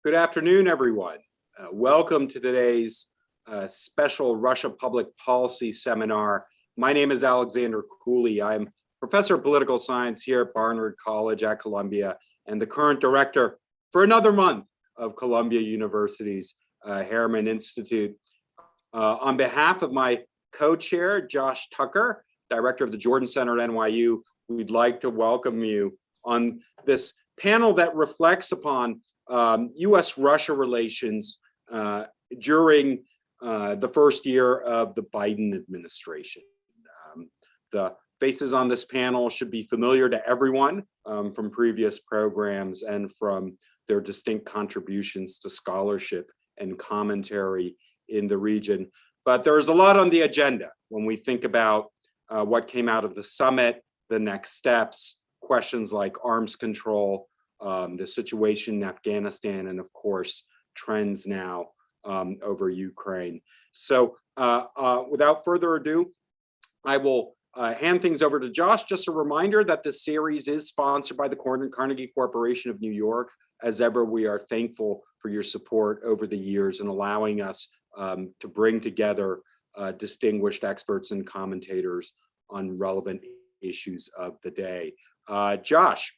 Good afternoon, everyone. Welcome to today's special Russia Public Policy Seminar. My name is Alexander Cooley. I'm Professor of Political Science here at Barnard College at Columbia and the current director for another month of Columbia University's Harriman Institute. On behalf of my co-chair, Josh Tucker, director of the Jordan Center at NYU, we'd like to welcome you on this panel that reflects upon U.S.-Russia relations during the first year of the Biden administration. The faces on this panel should be familiar to everyone from previous programs and from their distinct contributions to scholarship and commentary in the region. But there's a lot on the agenda when we think about what came out of the summit, the next steps, questions like arms control, the situation in Afghanistan, and of course, trends now over Ukraine. So without further ado, I will hand things over to Josh. Just a reminder that this series is sponsored by the Carnegie Corporation of New York. As ever, we are thankful for your support over the years and allowing us to bring together distinguished experts and commentators on relevant issues of the day. Josh.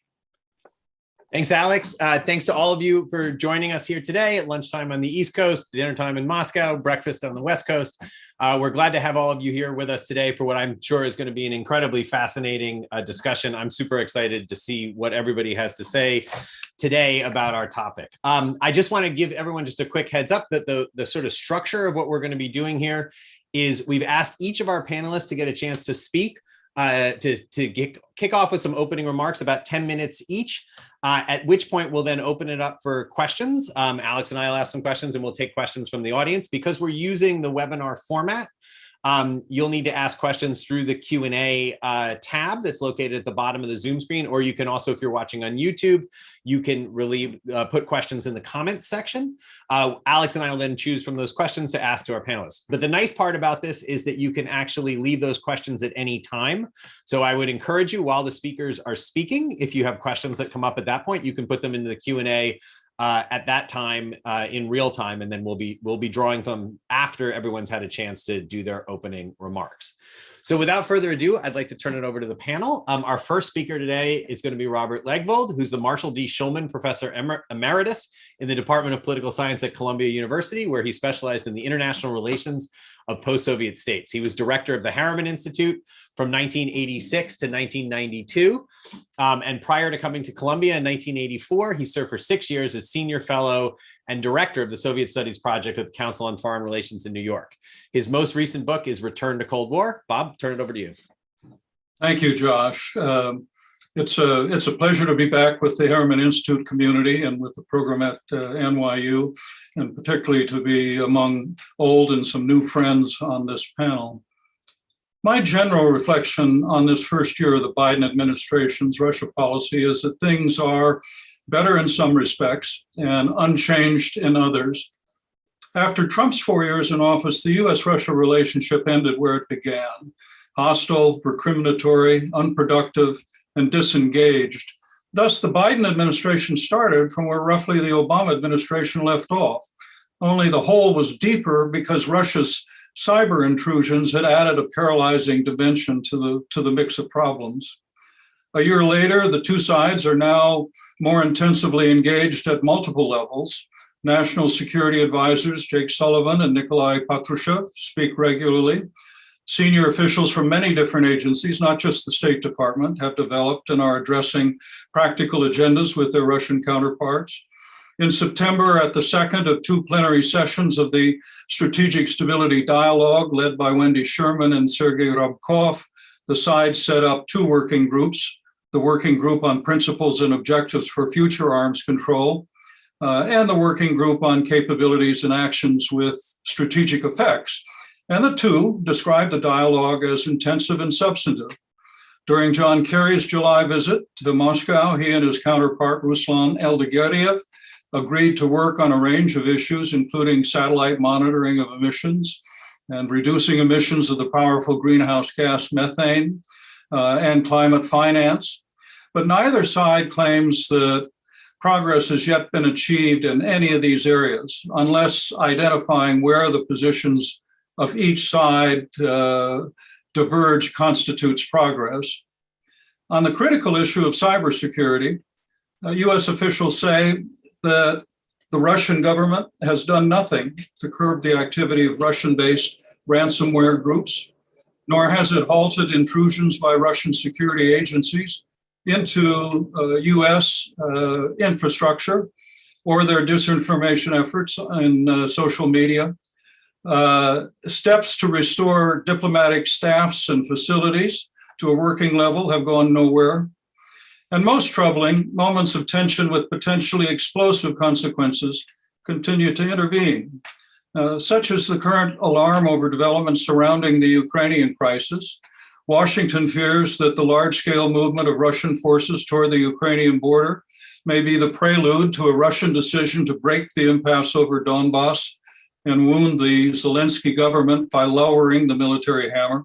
Thanks, Alex. Thanks to all of you for joining us here today at lunchtime on the East Coast, dinner time in Moscow, breakfast on the West Coast. We're glad to have all of you here with us today for what I'm sure is going to be an incredibly fascinating discussion. I'm super excited to see what everybody has to say today about our topic. I just want to give everyone just a quick heads up that the sort of structure of what we're going to be doing here is we've asked each of our panelists to get a chance to speak. To kick off with some opening remarks, about 10 minutes each, at which point we'll then open it up for questions. Alex and I will ask some questions and we'll take questions from the audience. Because we're using the webinar format, you'll need to ask questions through the Q&A tab that's located at the bottom of the Zoom screen, or you can also, if you're watching on YouTube, you can put questions in the comments section. Alex and I will then choose from those questions to ask to our panelists. But the nice part about this is that you can actually leave those questions at any time. So I would encourage you, while the speakers are speaking, if you have questions that come up at that point, you can put them into the Q&A at that time in real time, and then we'll be drawing them after everyone's had a chance to do their opening remarks. So without further ado, I'd like to turn it over to the panel. Our first speaker today is going to be Robert Legvold, who's the Marshall D. Shulman Professor Emeritus in the Department of Political Science at Columbia University, where he specialized in the international relations of post-Soviet states. He was director of the Harriman Institute from 1986 to 1992. And prior to coming to Columbia in 1984, he served for 6 years as senior fellow and director of the Soviet Studies Project at the Council on Foreign Relations in New York. His most recent book is Return to Cold War. Bob, turn it over to you. Thank you, Josh. It's a pleasure to be back with the Harriman Institute community and with the program at NYU, and particularly to be among old and some new friends on this panel. My general reflection on this first year of the Biden administration's Russia policy is that things are better in some respects and unchanged in others. After Trump's 4 years in office, the US-Russia relationship ended where it began: hostile, recriminatory, unproductive, and disengaged. Thus, the Biden administration started from where roughly the Obama administration left off. Only the hole was deeper because Russia's cyber intrusions had added a paralyzing dimension to the mix of problems. A year later, the two sides are now more intensively engaged at multiple levels. National security advisors Jake Sullivan and Nikolai Patrushev speak regularly. Senior officials from many different agencies, not just the State Department, have developed and are addressing practical agendas with their Russian counterparts. In September, at the second of two plenary sessions of the Strategic Stability Dialogue, led by Wendy Sherman and Sergei Rabkov, the sides set up two working groups: the Working Group on Principles and Objectives for Future Arms Control, and the Working Group on Capabilities and Actions with Strategic Effects. And the two described the dialogue as intensive and substantive. During John Kerry's July visit to Moscow, he and his counterpart Ruslan Eldegiriev agreed to work on a range of issues, including satellite monitoring of emissions and reducing emissions of the powerful greenhouse gas methane and climate finance. But neither side claims that progress has yet been achieved in any of these areas, unless identifying where the positions of each side diverge constitutes progress. On the critical issue of cybersecurity, US officials say that the Russian government has done nothing to curb the activity of Russian-based ransomware groups, nor has it halted intrusions by Russian security agencies into US infrastructure or their disinformation efforts in social media. Steps to restore diplomatic staffs and facilities to a working level have gone nowhere. And most troubling, moments of tension with potentially explosive consequences continue to intervene, such as the current alarm over developments surrounding the Ukrainian crisis. Washington fears that the large-scale movement of Russian forces toward the Ukrainian border may be the prelude to a Russian decision to break the impasse over Donbass and wound the Zelensky government by lowering the military hammer.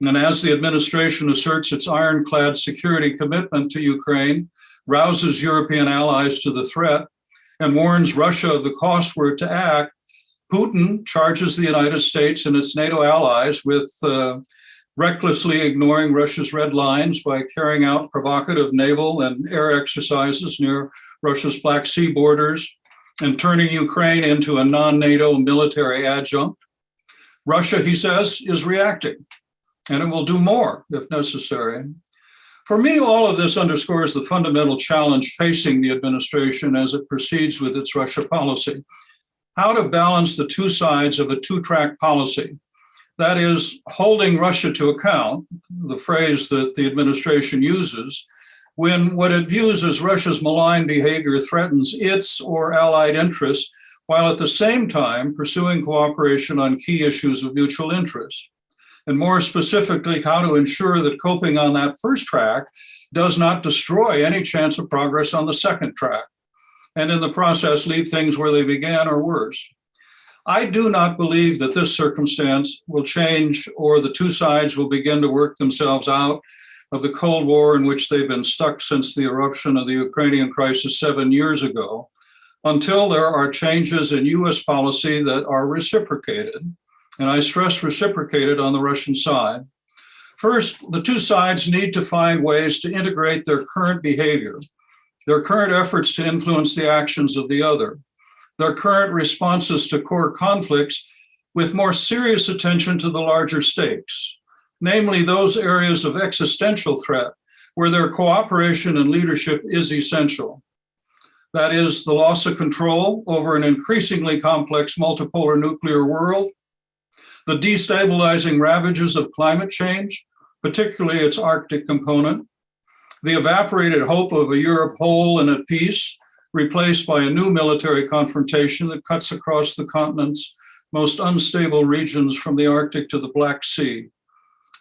And as the administration asserts its ironclad security commitment to Ukraine, rouses European allies to the threat, and warns Russia of the cost were it to act, Putin charges the United States and its NATO allies with recklessly ignoring Russia's red lines by carrying out provocative naval and air exercises near Russia's Black Sea borders and turning Ukraine into a non-NATO military adjunct. Russia, he says, is reacting, and it will do more if necessary. For me, all of this underscores the fundamental challenge facing the administration as it proceeds with its Russia policy. How to balance the two sides of a two-track policy. That is, holding Russia to account, the phrase that the administration uses, when what it views as Russia's malign behavior threatens its or allied interests, while at the same time pursuing cooperation on key issues of mutual interest. And more specifically, how to ensure that coping on that first track does not destroy any chance of progress on the second track, and in the process leave things where they began or worse. I do not believe that this circumstance will change or the two sides will begin to work themselves out of the Cold War in which they've been stuck since the eruption of the Ukrainian crisis 7 years ago, until there are changes in US policy that are reciprocated. And I stress reciprocated on the Russian side. First, the two sides need to find ways to integrate their current behavior, their current efforts to influence the actions of the other, their current responses to core conflicts with more serious attention to the larger stakes, namely those areas of existential threat where their cooperation and leadership is essential. That is the loss of control over an increasingly complex multipolar nuclear world, the destabilizing ravages of climate change, particularly its Arctic component, the evaporated hope of a Europe whole and at peace, replaced by a new military confrontation that cuts across the continent's most unstable regions from the Arctic to the Black Sea.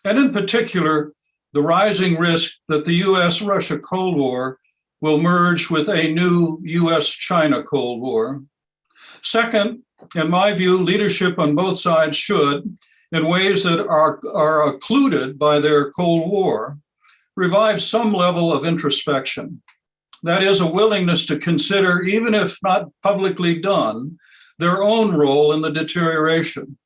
And in particular, the rising risk that the US-Russia Cold War will merge with a new US-China Cold War. Second, in my view, leadership on both sides should, in ways that are occluded by their Cold War, revive some level of introspection. That is, a willingness to consider, even if not publicly done, their own role in the deterioration,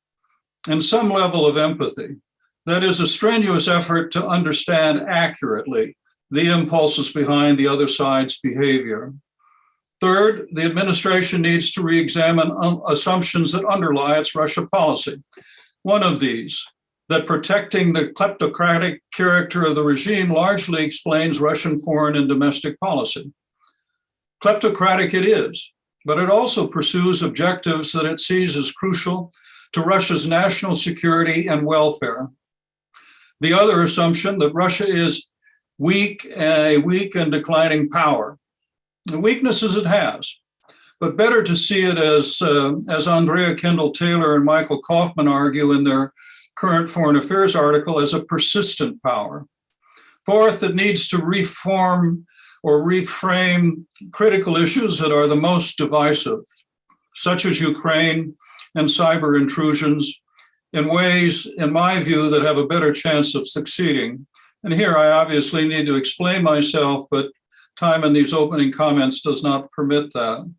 and some level of empathy. That is, a strenuous effort to understand accurately the impulses behind the other side's behavior. Third, the administration needs to re-examine assumptions that underlie its Russia policy. One of these, that protecting the kleptocratic character of the regime largely explains Russian foreign and domestic policy. Kleptocratic it is, but it also pursues objectives that it sees as crucial to Russia's national security and welfare. The other assumption that Russia is a weak and declining power. The weaknesses it has, but better to see it as Andrea Kendall Taylor and Michael Kaufman argue in their current foreign affairs article, as a persistent power. Fourth, it needs to reform or reframe critical issues that are the most divisive, such as Ukraine and cyber intrusions, in ways, in my view, that have a better chance of succeeding. And here I obviously need to explain myself, but time in these opening comments does not permit that.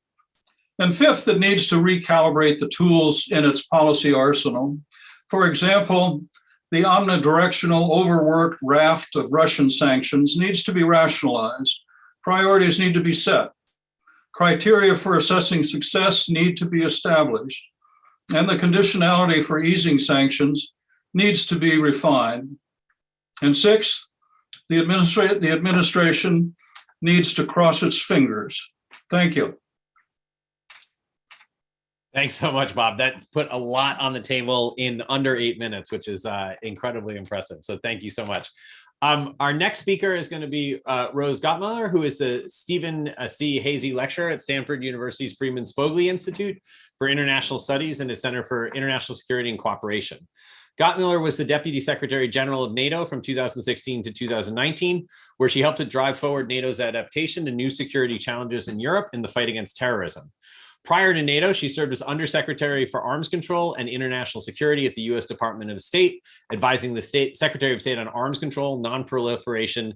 And fifth, it needs to recalibrate the tools in its policy arsenal. For example, the omnidirectional, overworked raft of Russian sanctions needs to be rationalized. Priorities need to be set. Criteria for assessing success need to be established. And the conditionality for easing sanctions needs to be refined. And sixth, the administration needs to cross its fingers. Thank you. Thanks so much, Bob. That put a lot on the table in under 8 minutes, which is incredibly impressive. So thank you so much. Our next speaker is going to be Rose Gottmuller, who is the Stephen C. Hazy Lecturer at Stanford University's Freeman Spogli Institute for International Studies and the Center for International Security and Cooperation. Gottmuller was the Deputy Secretary General of NATO from 2016 to 2019, where she helped to drive forward NATO's adaptation to new security challenges in Europe in the fight against terrorism. Prior to NATO, she served as Undersecretary for Arms Control and International Security at the U.S. Department of State, advising the Secretary of State on arms control, non-proliferation,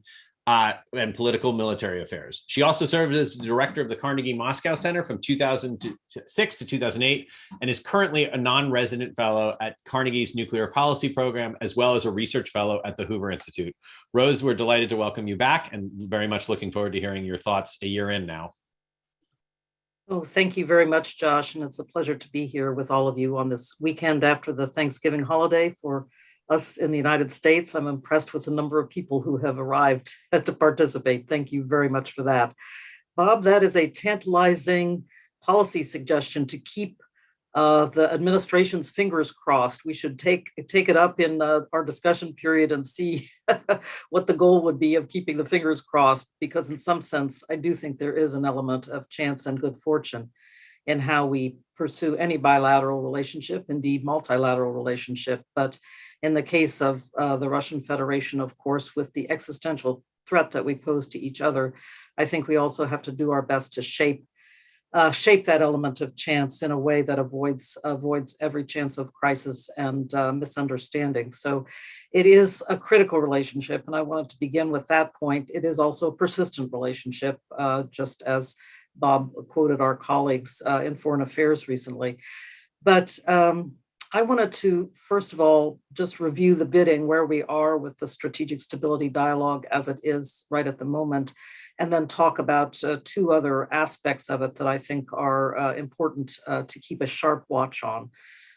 and political military affairs. She also served as the director of the Carnegie Moscow Center from 2006 to 2008, and is currently a non-resident fellow at Carnegie's Nuclear Policy Program, as well as a research fellow at the Hoover Institute. Rose, we're delighted to welcome you back and very much looking forward to hearing your thoughts a year in now. Oh, thank you very much, Josh. And it's a pleasure to be here with all of you on this weekend after the Thanksgiving holiday for us in the United States. I'm impressed with the number of people who have arrived to participate. Thank you very much for that. Bob, that is a tantalizing policy suggestion to keep the administration's fingers crossed. We should take it up in our discussion period and see what the goal would be of keeping the fingers crossed, because in some sense, I do think there is an element of chance and good fortune in how we pursue any bilateral relationship, indeed multilateral relationship. But in the case of the Russian Federation, of course, with the existential threat that we pose to each other, I think we also have to do our best to shape that element of chance in a way that avoids every chance of crisis and misunderstanding. So it is a critical relationship, and I wanted to begin with that point. It is also a persistent relationship, just as Bob quoted our colleagues in Foreign Affairs recently. But I wanted to, first of all, just review the bidding, where we are with the strategic stability dialogue as it is right at the moment, and then talk about two other aspects of it that I think are important to keep a sharp watch on.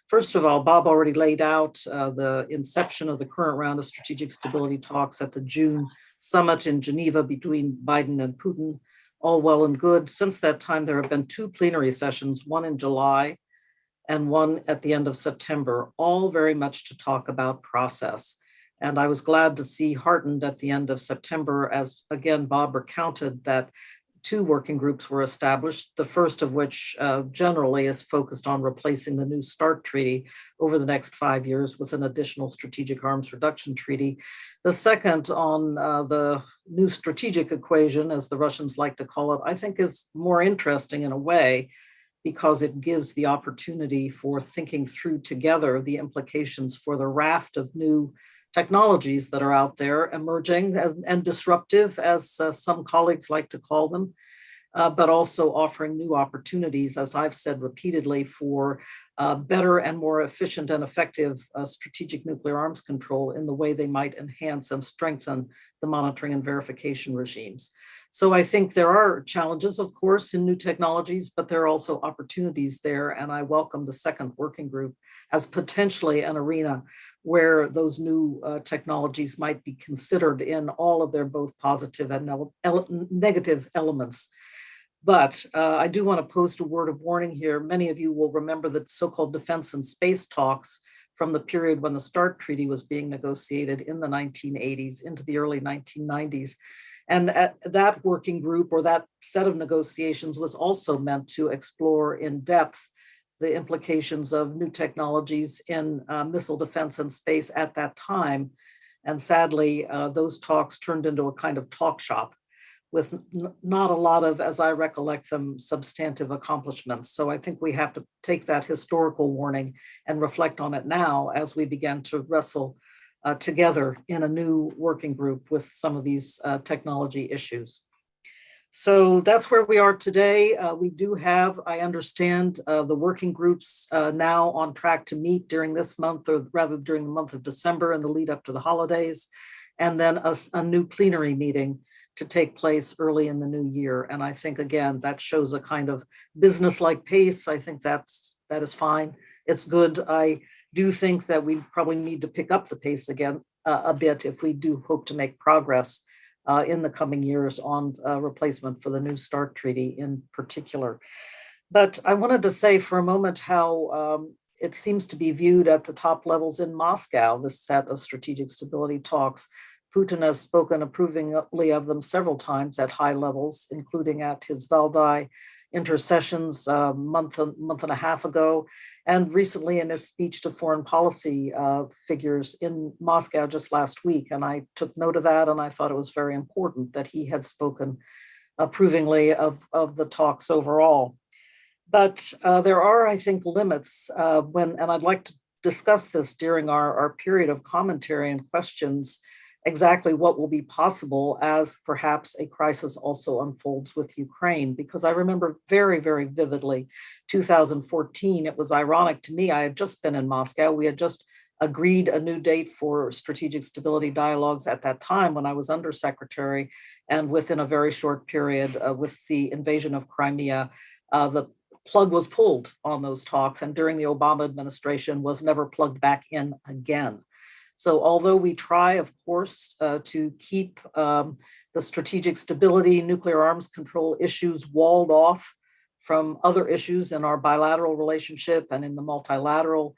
First of all, Bob already laid out the inception of the current round of strategic stability talks at the June summit in Geneva between Biden and Putin. All well and good. Since that time, there have been two plenary sessions, one in July and one at the end of September, all very much to talk about process. And I was glad to see heartened at the end of September, as again, Bob recounted, that two working groups were established, the first of which generally is focused on replacing the New START treaty over the next 5 years with an additional strategic arms reduction treaty. The second on the new strategic equation, as the Russians like to call it, I think is more interesting in a way, because it gives the opportunity for thinking through together the implications for the raft of new technologies that are out there emerging and disruptive, as some colleagues like to call them, but also offering new opportunities, as I've said repeatedly, for better and more efficient and effective strategic nuclear arms control in the way they might enhance and strengthen the monitoring and verification regimes. So I think there are challenges, of course, in new technologies, but there are also opportunities there. And I welcome the second working group as potentially an arena where those new technologies might be considered in all of their both positive and negative elements. But I do want to post a word of warning here. Many of you will remember the so-called defense and space talks from the period when the START treaty was being negotiated in the 1980s into the early 1990s. And that working group, or that set of negotiations, was also meant to explore in depth the implications of new technologies in missile defense and space at that time. And sadly, those talks turned into a kind of talk shop with not a lot of, as I recollect them, substantive accomplishments. So I think we have to take that historical warning and reflect on it now as we begin to wrestle together in a new working group with some of these technology issues. So that's where we are today. We do have, I understand, the working groups now on track to meet during this month, or rather during the month of December in the lead up to the holidays, and then a new plenary meeting to take place early in the new year. And I think, again, that shows a kind of business-like pace. I think that is fine. It's good. I do think that we probably need to pick up the pace again a bit if we do hope to make progress in the coming years on replacement for the New START treaty in particular. But I wanted to say for a moment how it seems to be viewed at the top levels in Moscow, this set of strategic stability talks. Putin has spoken approvingly of them several times at high levels, including at his Valdai intercessions a month and a half ago, and recently in his speech to foreign policy figures in Moscow just last week. And I took note of that, and I thought it was very important that he had spoken approvingly of the talks overall. But there are, I think, limits and I'd like to discuss this during our period of commentary and questions, exactly what will be possible as perhaps a crisis also unfolds with Ukraine. Because I remember very, very vividly 2014. It was ironic to me. I had just been in Moscow. We had just agreed a new date for strategic stability dialogues at that time when I was undersecretary. And within a very short period with the invasion of Crimea, the plug was pulled on those talks, and during the Obama administration was never plugged back in again. So although we try, of course, to keep the strategic stability, nuclear arms control issues walled off from other issues in our bilateral relationship and in the multilateral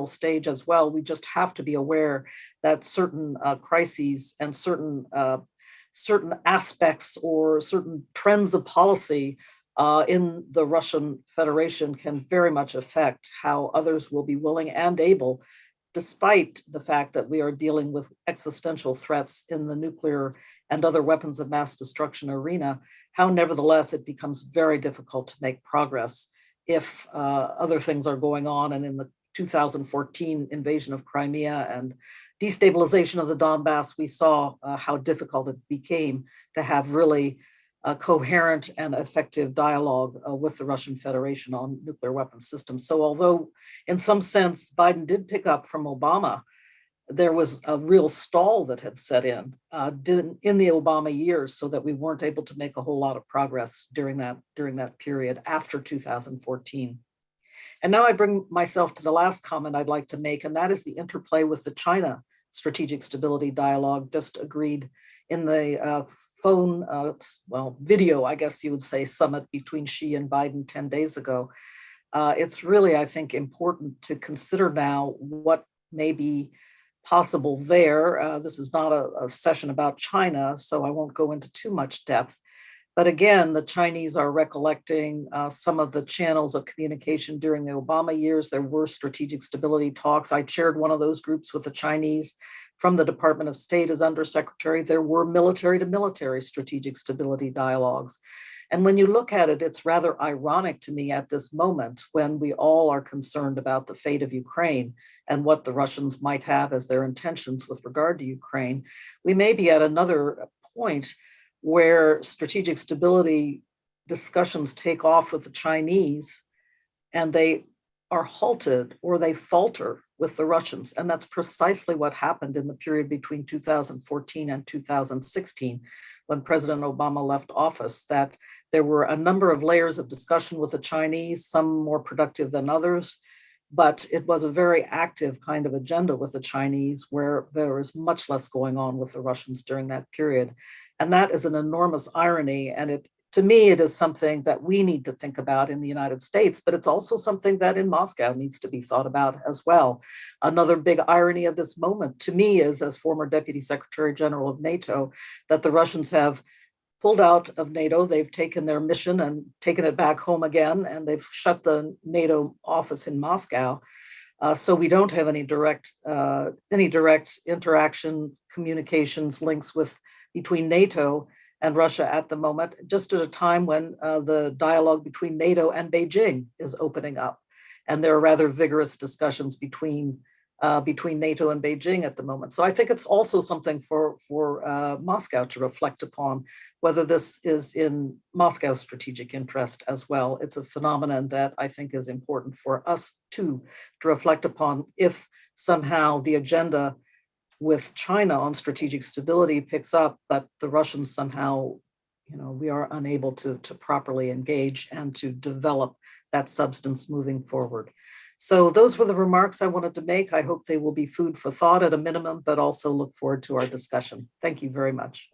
stage as well, we just have to be aware that certain crises and certain aspects or certain trends of policy in the Russian Federation can very much affect how others will be willing and able, despite the fact that we are dealing with existential threats in the nuclear and other weapons of mass destruction arena, how nevertheless it becomes very difficult to make progress if other things are going on. And in the 2014 invasion of Crimea and destabilization of the Donbass, we saw how difficult it became to have really a coherent and effective dialogue with the Russian Federation on nuclear weapons systems. So although in some sense Biden did pick up from Obama, there was a real stall that had set in the Obama years, so that we weren't able to make a whole lot of progress during that period after 2014. And now I bring myself to the last comment I'd like to make, and that is the interplay with the China strategic stability dialogue just agreed in the video, I guess you would say, summit between Xi and Biden 10 days ago. It's really, I think, important to consider now what may be possible there. This is not a session about China, so I won't go into too much depth. But again, the Chinese are recollecting some of the channels of communication during the Obama years. There were strategic stability talks. I chaired one of those groups with the Chinese from the Department of State as undersecretary. There were military to military strategic stability dialogues. And when you look at it, it's rather ironic to me at this moment when we all are concerned about the fate of Ukraine and what the Russians might have as their intentions with regard to Ukraine. We may be at another point where strategic stability discussions take off with the Chinese and they are halted or they falter with the Russians. And that's precisely what happened in the period between 2014 and 2016, when President Obama left office, that there were a number of layers of discussion with the Chinese, some more productive than others, but it was a very active kind of agenda with the Chinese where there was much less going on with the Russians during that period. And that is an enormous irony. And to me, it is something that we need to think about in the United States, but it's also something that in Moscow needs to be thought about as well. Another big irony of this moment to me is, as former Deputy Secretary General of NATO, that the Russians have pulled out of NATO. They've taken their mission and taken it back home again, and they've shut the NATO office in Moscow. So we don't have any direct interaction, communications, links between NATO and Russia at the moment, just at a time when the dialogue between NATO and Beijing is opening up. And there are rather vigorous discussions between NATO and Beijing at the moment. So I think it's also something for Moscow to reflect upon, whether this is in Moscow's strategic interest as well. It's a phenomenon that I think is important for us too to reflect upon if somehow the agenda with China on strategic stability picks up, but the Russians somehow, we are unable to properly engage and to develop that substance moving forward. So those were the remarks I wanted to make. I hope they will be food for thought at a minimum, but also look forward to our discussion. Thank you very much.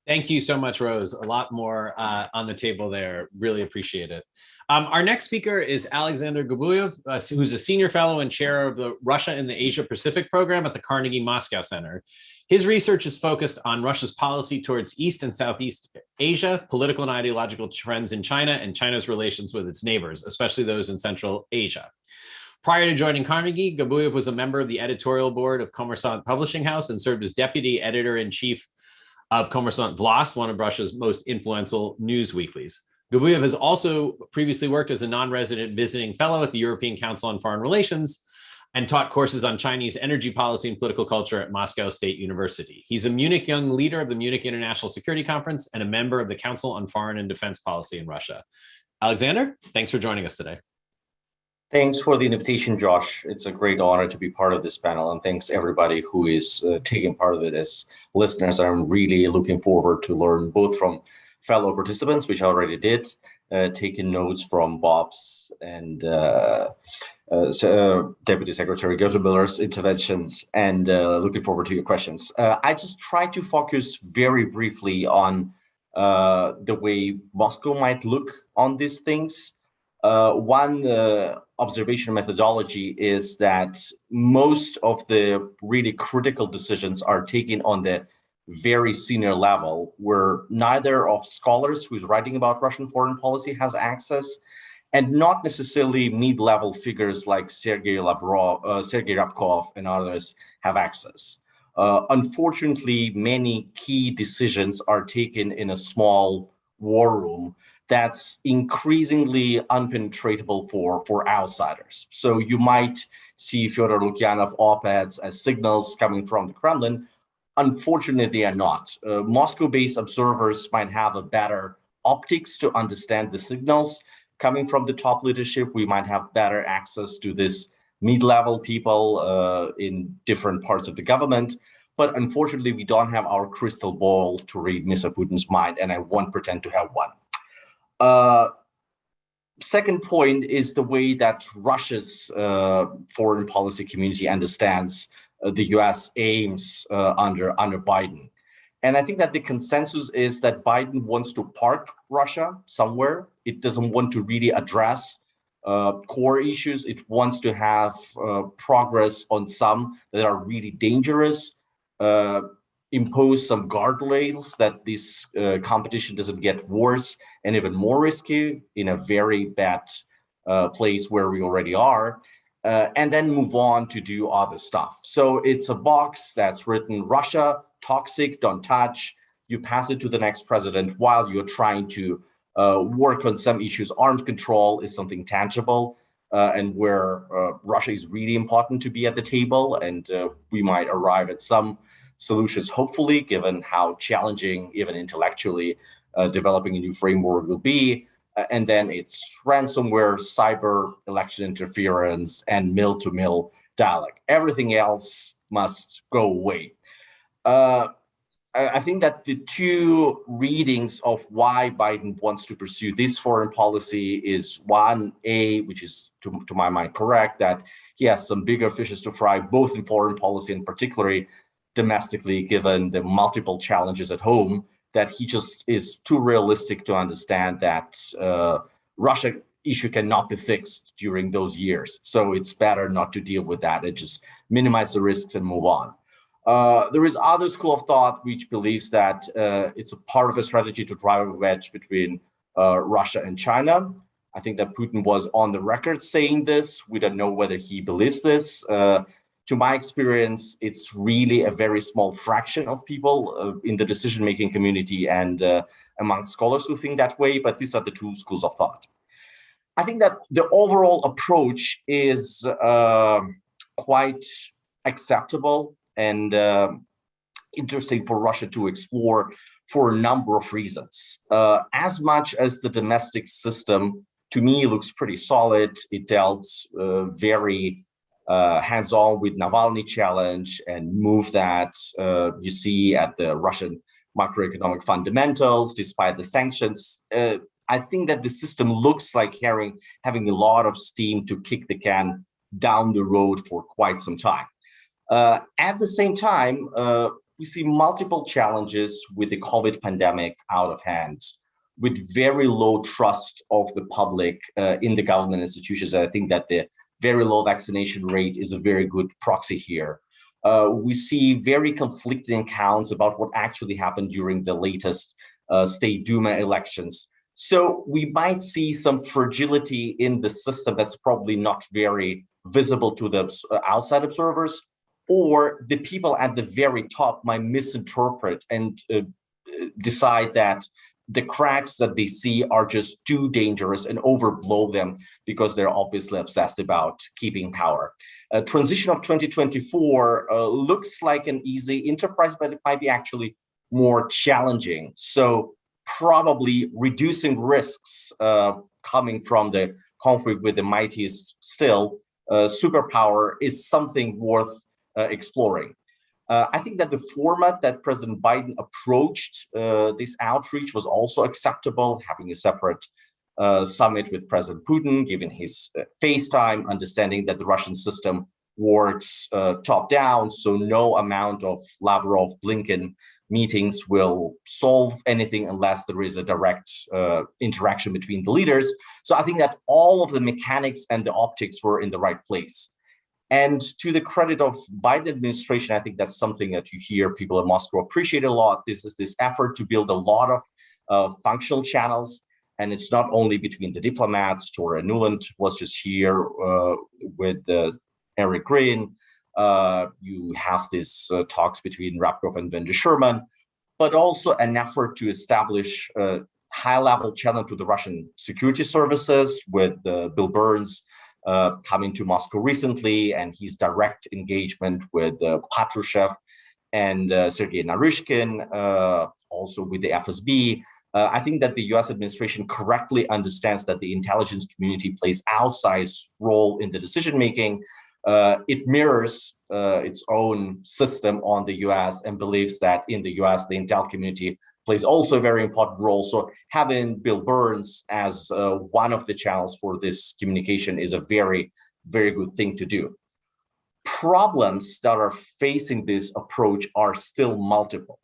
Thank you so much, Rose. A lot more on the table there. Really appreciate it. Our next speaker is Alexander Gabuyev, who's a senior fellow and chair of the Russia in the Asia Pacific program at the Carnegie Moscow Center. His research is focused on Russia's policy towards East and Southeast Asia, political and ideological trends in China, and China's relations with its neighbors, especially those in Central Asia. Prior to joining Carnegie, Gabuyev was a member of the editorial board of Kommersant Publishing House and served as deputy editor-in-chief of Kommersant Vlas, one of Russia's most influential news weeklies. Gabuyev has also previously worked as a non-resident visiting fellow at the European Council on Foreign Relations and taught courses on Chinese energy policy and political culture at Moscow State University. He's a Munich Young Leader of the Munich International Security Conference and a member of the Council on Foreign and Defense Policy in Russia. Alexander, thanks for joining us today. Thanks for the invitation, Josh. It's a great honor to be part of this panel, and thanks everybody who is taking part of it as listeners. I'm really looking forward to learn both from fellow participants, which I already did, taking notes from Bob's and Deputy Secretary Gottmuller's interventions, and looking forward to your questions. I just try to focus very briefly on the way Moscow might look on these things. One observation methodology is that most of the really critical decisions are taken on the very senior level, where neither of scholars who's writing about Russian foreign policy has access, and not necessarily mid-level figures like Sergei Ryabkov and others have access. Unfortunately, many key decisions are taken in a small war room that's increasingly unpenetratable for outsiders. So you might see Fyodor Lukyanov op-eds as signals coming from the Kremlin. Unfortunately, they are not. Moscow-based observers might have a better optics to understand the signals coming from the top leadership. We might have better access to this mid-level people in different parts of the government. But unfortunately, we don't have our crystal ball to read Mr. Putin's mind, and I won't pretend to have one. Second point is the way that Russia's foreign policy community understands the US aims under Biden. And I think that the consensus is that Biden wants to park Russia somewhere. It doesn't want to really address core issues. It wants to have progress on some that are really dangerous, impose some guardrails that this competition doesn't get worse and even more risky in a very bad place where we already are, and then move on to do other stuff. So it's a box that's written Russia, toxic, don't touch. You pass it to the next president while you're trying to work on some issues. Arms control is something tangible and where Russia is really important to be at the table, and we might arrive at some solutions, hopefully, given how challenging, even intellectually, developing a new framework will be. And then it's ransomware, cyber, election interference, and mill-to-mill dialogue. Everything else must go away. I think that the two readings of why Biden wants to pursue this foreign policy is one, which is to my mind correct, that he has some bigger fishes to fry, both in foreign policy and particularly domestically, given the multiple challenges at home, that he just is too realistic to understand that Russia issue cannot be fixed during those years. So it's better not to deal with that and just minimize the risks and move on. There is other school of thought which believes that it's a part of a strategy to drive a wedge between Russia and China. I think that Putin was on the record saying this. We don't know whether he believes this. To my experience, it's really a very small fraction of people in the decision-making community and among scholars who think that way, but these are the two schools of thought. I think that the overall approach is quite acceptable and interesting for Russia to explore for a number of reasons. As much as the domestic system, to me, looks pretty solid. It dealt very hands-on with Navalny challenge and moved that you see at the Russian macroeconomic fundamentals, despite the sanctions. I think that the system looks like having a lot of steam to kick the can down the road for quite some time. At the same time, we see multiple challenges with the COVID pandemic out of hand, with very low trust of the public in the government institutions. I think that the very low vaccination rate is a very good proxy here. We see very conflicting accounts about what actually happened during the latest State Duma elections. So we might see some fragility in the system that's probably not very visible to the outside observers, or the people at the very top might misinterpret and decide that the cracks that they see are just too dangerous and overblow them because they're obviously obsessed about keeping power. Transition of 2024 looks like an easy enterprise, but it might be actually more challenging. So probably reducing risks coming from the conflict with the mightiest still superpower is something worth exploring. I think that the format that President Biden approached this outreach was also acceptable, having a separate summit with President Putin, given his FaceTime, understanding that the Russian system works top down, so no amount of Lavrov, Blinken meetings will solve anything unless there is a direct interaction between the leaders. So I think that all of the mechanics and the optics were in the right place. And to the credit of Biden administration, I think that's something that you hear people in Moscow appreciate a lot. This is this effort to build a lot of functional channels. And it's not only between the diplomats. Tora Nuland was just here with Eric Green. You have these talks between Rapkov and Vendor Sherman, but also an effort to establish a high-level channel to the Russian security services with Bill Burns coming to Moscow recently, and his direct engagement with Patrushev and Sergei Naryshkin, also with the FSB. I think that the US administration correctly understands that the intelligence community plays outsized role in the decision-making. It mirrors its own system on the US and believes that in the US, the intel community plays also a very important role. So having Bill Burns as one of the channels for this communication is a very, very good thing to do. Problems that are facing this approach are still multiple.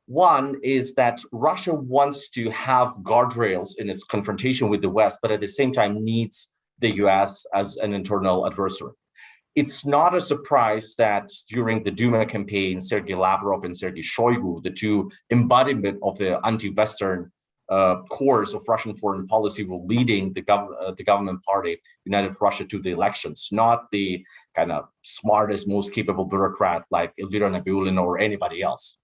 One is that Russia wants to have guardrails in its confrontation with the West, but at the same time needs the US as an internal adversary. It's not a surprise that during the Duma campaign, Sergei Lavrov and Sergei Shoigu, the two embodiment of the anti-Western course of Russian foreign policy, were leading the government party, United Russia, to the elections, not the kind of smartest, most capable bureaucrat like Elvira Nabiullina or anybody else.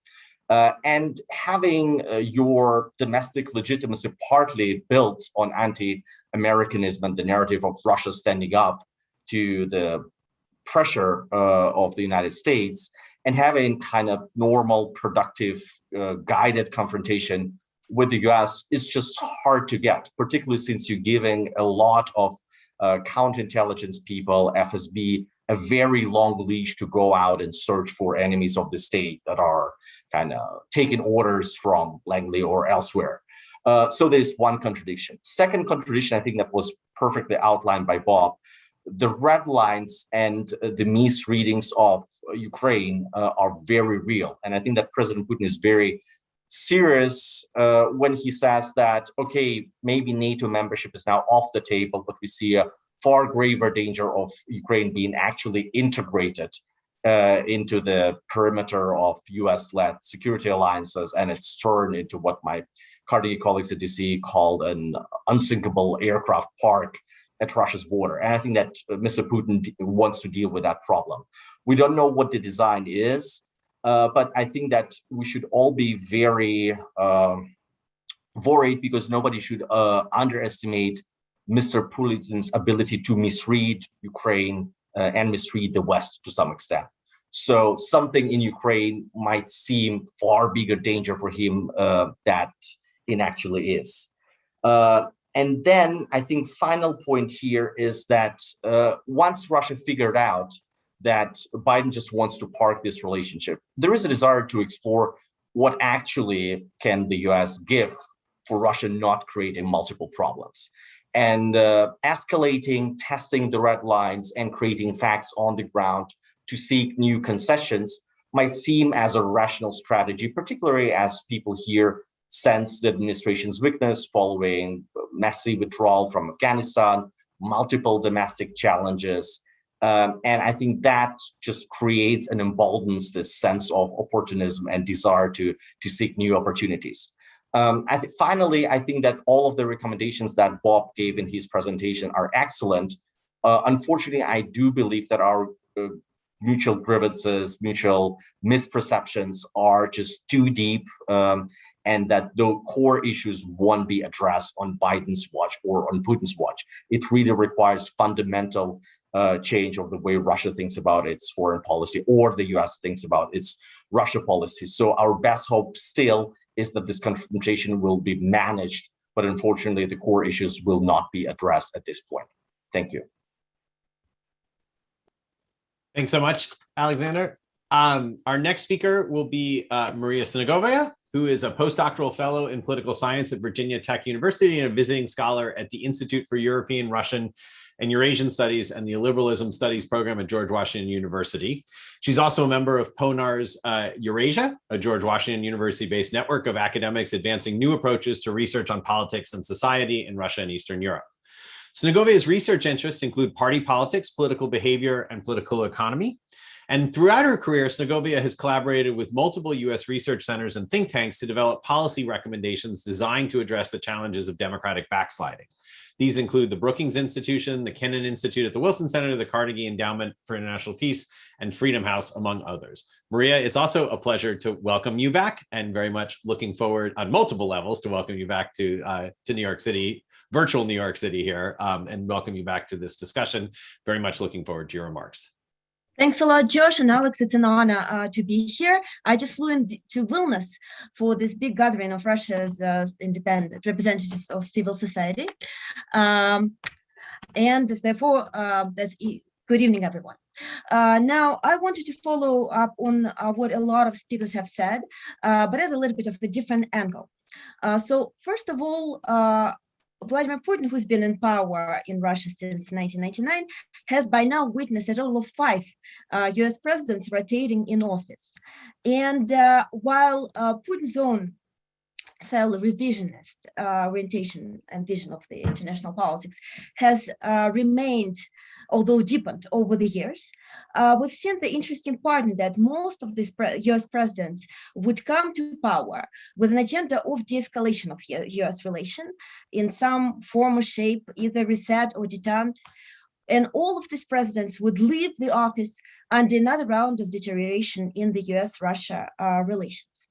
And having your domestic legitimacy partly built on anti-Americanism and the narrative of Russia standing up to the pressure of the United States, and having kind of normal, productive, guided confrontation with the US is just hard to get, particularly since you're giving a lot of counterintelligence people, FSB, a very long leash to go out and search for enemies of the state that are kind of taking orders from Langley or elsewhere. So there's one contradiction. Second contradiction, I think that was perfectly outlined by Bob. The red lines and the misreadings of Ukraine are very real. And I think that President Putin is very serious when he says that, okay, maybe NATO membership is now off the table, but we see a far graver danger of Ukraine being actually integrated into the perimeter of US-led security alliances, and it's turned into what my Carnegie colleagues at DC called an unsinkable aircraft park at Russia's border. And I think that Mr. Putin wants to deal with that problem. We don't know what the design is, but I think that we should all be very worried, because nobody should underestimate Mr. Putin's ability to misread Ukraine and misread the West to some extent. So something in Ukraine might seem far bigger danger for him that it actually is. And then I think final point here is that once Russia figured out that Biden just wants to park this relationship, there is a desire to explore what actually can the US give for Russia not creating multiple problems. And escalating, testing the red lines, and creating facts on the ground to seek new concessions might seem as a rational strategy, particularly as people here sense the administration's weakness following messy withdrawal from Afghanistan, multiple domestic challenges. And I think that just creates and emboldens this sense of opportunism and desire to seek new opportunities. Finally, I think that all of the recommendations that Bob gave in his presentation are excellent. Unfortunately, I do believe that our mutual grievances, mutual misperceptions are just too deep, and that the core issues won't be addressed on Biden's watch or on Putin's watch. It really requires fundamental change of the way Russia thinks about its foreign policy, or the US thinks about its Russia policy. So our best hope still is that this confrontation will be managed, but unfortunately the core issues will not be addressed at this point. Thank you. Thanks so much, Alexander. Our next speaker will be Maria Segovia, who is a postdoctoral fellow in political science at Virginia Tech University and a visiting scholar at the Institute for European, Russian, and Eurasian Studies and the Liberalism Studies program at George Washington University. She's also a member of PONAR's Eurasia, a George Washington University-based network of academics advancing new approaches to research on politics and society in Russia and Eastern Europe. Segovia's research interests include party politics, political behavior, and political economy. And throughout her career, Segovia has collaborated with multiple US research centers and think tanks to develop policy recommendations designed to address the challenges of democratic backsliding. These include the Brookings Institution, the Kennan Institute at the Wilson Center, the Carnegie Endowment for International Peace, and Freedom House, among others. Maria, it's also a pleasure to welcome you back, and very much looking forward on multiple levels to welcome you back to New York City, virtual New York City here, and welcome you back to this discussion. Very much looking forward to your remarks. Thanks a lot, Josh and Alex. It's an honor to be here. I just flew into Vilnius for this big gathering of Russia's independent representatives of civil society. And therefore, good evening, everyone. Now, I wanted to follow up on what a lot of speakers have said, but at a little bit of a different angle. So first of all, Vladimir Putin, who's been in power in Russia since 1999, has by now witnessed a total of 5 US presidents rotating in office. And while Putin's own fairly revisionist orientation and vision of the international politics has remained, although deepened over the years, we've seen the interesting pattern that most of these US presidents would come to power with an agenda of de-escalation of US relation in some form or shape, either reset or detente. And all of these presidents would leave the office under another round of deterioration in the US-Russia relations.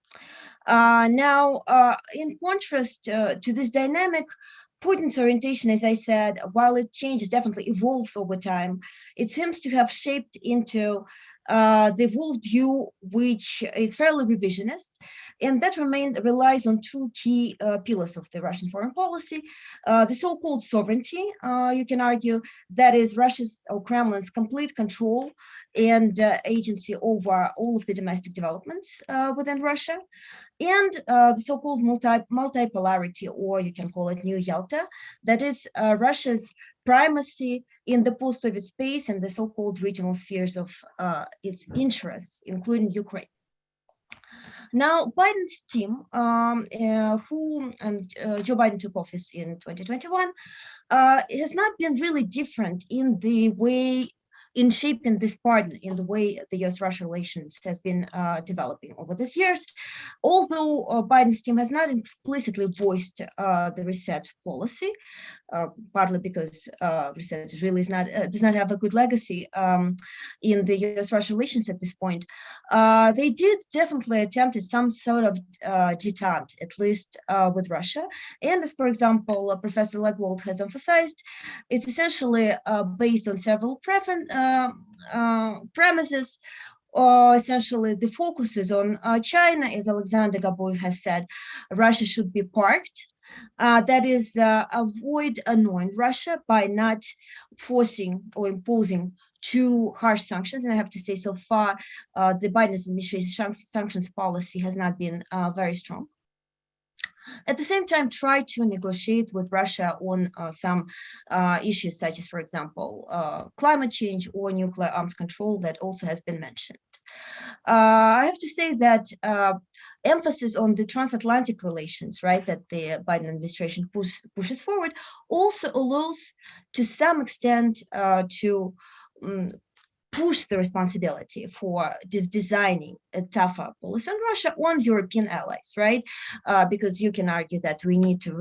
Now, in contrast to this dynamic, Putin's orientation, as I said, while it changes, definitely evolves over time, it seems to have shaped into the evolved view, which is fairly revisionist, and that relies on 2 key pillars of the Russian foreign policy: the so-called sovereignty, you can argue, that is Russia's or Kremlin's complete control and agency over all of the domestic developments within Russia, and the so-called multipolarity, or you can call it New Yalta, that is Russia's primacy in the post-Soviet space and the so-called regional spheres of its interests, including Ukraine. Now, Biden's team, Joe Biden took office in 2021, has not been really different in the way, in shaping this partner, in the way the US-Russia relations has been developing over these years. Although Biden's team has not explicitly voiced the reset policy, partly because reset really does not have a good legacy in the US-Russia relations at this point, they did definitely attempt at some sort of detente, at least with Russia. And as, for example, Professor Legwold has emphasized, it's essentially based on several premises, essentially the focus is on China, as Alexander Gaboyev has said. Russia should be parked. That is, avoid annoying Russia by not forcing or imposing too harsh sanctions. And I have to say, so far, the Biden administration's sanctions policy has not been very strong. At the same time, try to negotiate with Russia on some issues such as, for example, climate change or nuclear arms control that also has been mentioned. I have to say that emphasis on the transatlantic relations, right, that the Biden administration pushes forward also allows to some extent to push the responsibility for designing a tougher policy on Russia on European allies, right? Because you can argue that we need to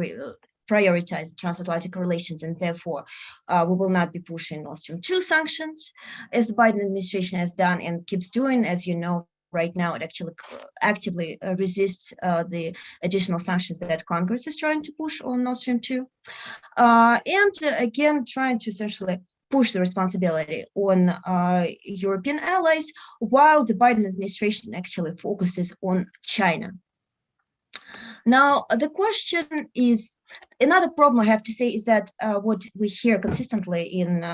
prioritize transatlantic relations, and therefore we will not be pushing Nord Stream 2 sanctions, as the Biden administration has done and keeps doing. As you know, right now it actually actively resists the additional sanctions that Congress is trying to push on Nord Stream 2. And again, trying to essentially push the responsibility on European allies, while the Biden administration actually focuses on China. Now, the question is, another problem I have to say is that what we hear consistently in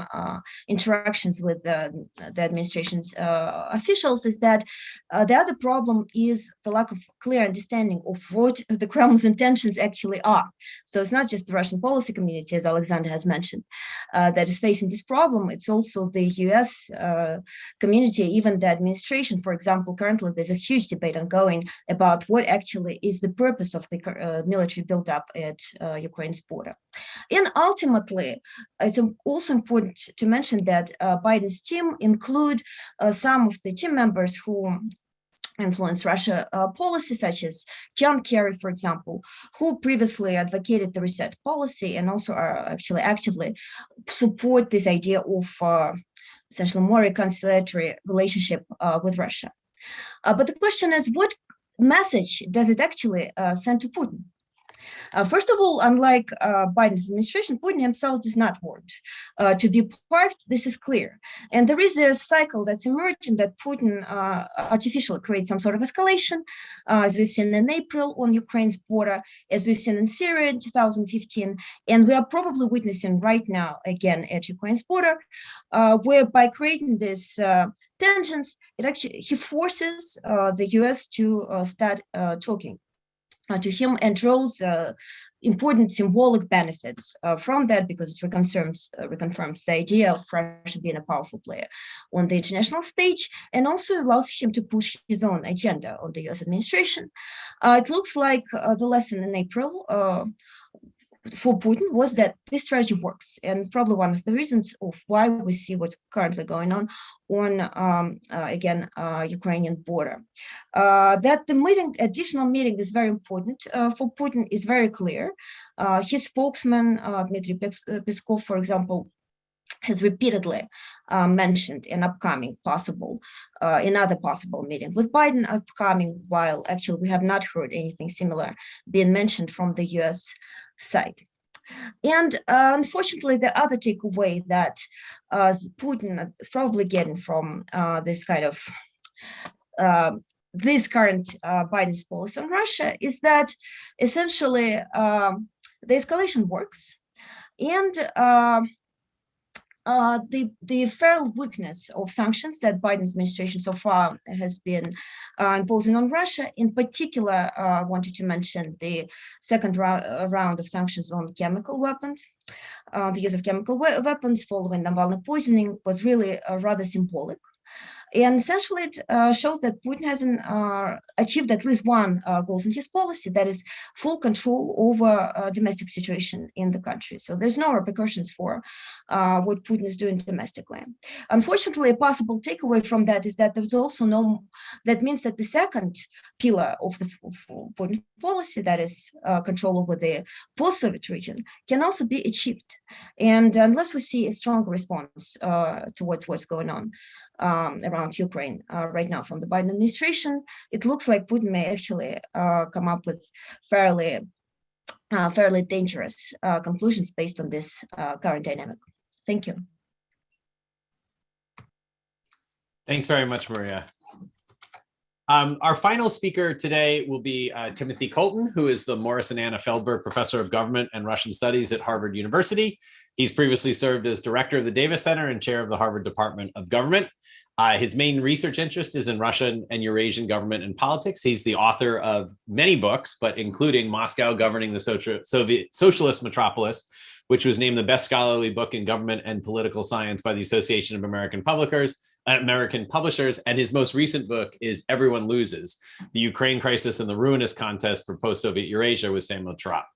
interactions with the administration's officials is that the other problem is the lack of clear understanding of what the Kremlin's intentions actually are. So it's not just the Russian policy community, as Alexander has mentioned, that is facing this problem. It's also the US community, even the administration. For example, currently there's a huge debate ongoing about what actually is the purpose of the military buildup at Ukraine's border. And ultimately, it's also important to mention that Biden's team include some of the team members who influence Russia policy, such as John Kerry, for example, who previously advocated the reset policy and also are actually actively support this idea of essentially more reconciliatory relationship with Russia. But the question is, what message does it actually send to Putin? First of all, unlike Biden's administration, Putin himself does not want to be parked. This is clear. And there is a cycle that's emerging that Putin artificially creates some sort of escalation, as we've seen in April on Ukraine's border, as we've seen in Syria in 2015. And we are probably witnessing right now, again, at Ukraine's border, where by creating this tensions, he forces the US to start talking to him and draws important symbolic benefits from that, because it reconfirms the idea of Russia being a powerful player on the international stage, and also allows him to push his own agenda on the US administration. It looks like the lesson in April for Putin was that this strategy works, and probably one of the reasons of why we see what's currently going on Ukrainian border. That the additional meeting is very important for Putin is very clear. His spokesman, Dmitry Peskov, for example, has repeatedly mentioned another possible meeting with Biden upcoming, while actually we have not heard anything similar being mentioned from the US side. And unfortunately, the other takeaway that Putin is probably getting from this kind of this current Biden's policy on Russia is that essentially the escalation works, and the fair weakness of sanctions that Biden's administration so far has been imposing on Russia. In particular, I wanted to mention the second round of sanctions on chemical weapons. The use of chemical weapons following Navalny poisoning was really rather symbolic. And essentially, it shows that Putin hasn't achieved at least one goal in his policy, that is full control over domestic situation in the country. So there's no repercussions for what Putin is doing domestically. Unfortunately, a possible takeaway from that is that there's also that means that the second pillar of the Putin policy, that is control over the post-Soviet region, can also be achieved. And unless we see a strong response towards what's going on around Ukraine right now from the Biden administration, it looks like Putin may actually come up with fairly dangerous conclusions based on this current dynamic. Thank you. Thanks very much, Maria. Our final speaker today will be Timothy Coulson, who is the Morris and Anna Feldberg Professor of Government and Russian Studies at Harvard University. He's previously served as director of the Davis Center and chair of the Harvard Department of Government. His main research interest is in Russian and Eurasian government and politics. He's the author of many books, but including Moscow Governing the Soviet Socialist Metropolis, which was named the best scholarly book in government and political science by the Association of American Publishers. And his most recent book is Everyone Loses: The Ukraine Crisis and the Ruinous Contest for Post-Soviet Eurasia with Samuel Trapp.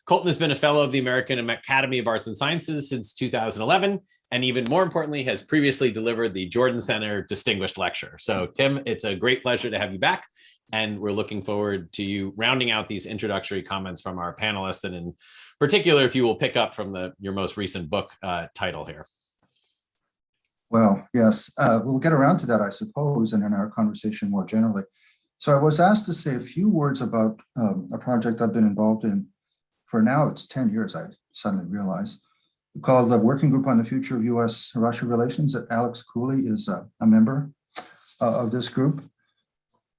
Coulson has been a fellow of the American Academy of Arts and Sciences since 2011, and even more importantly, has previously delivered the Jordan Center Distinguished Lecture. So Tim, it's a great pleasure to have you back, and we're looking forward to you rounding out these introductory comments from our panelists, and in particular, if you will pick up from your most recent book title here. Well, yes, we'll get around to that, I suppose, and in our conversation more generally. So I was asked to say a few words about a project I've been involved in for now, it's 10 years, I suddenly realized, called the Working Group on the Future of U.S.-Russia Relations. That Alex Cooley is a member of this group.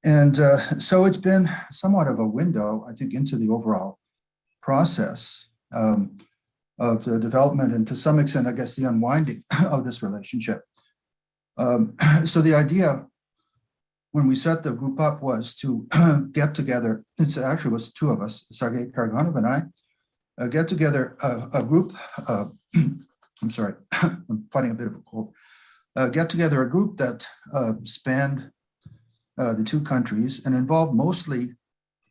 And so it's been somewhat of a window, I think, into the overall process of the development and to some extent, I guess, the unwinding of this relationship. So the idea when we set the group up was to get together, it actually was two of us, Sergei Karaganov and I, get together a group, I'm sorry, I'm fighting a bit of a cold, get together a group that spanned the two countries and involved mostly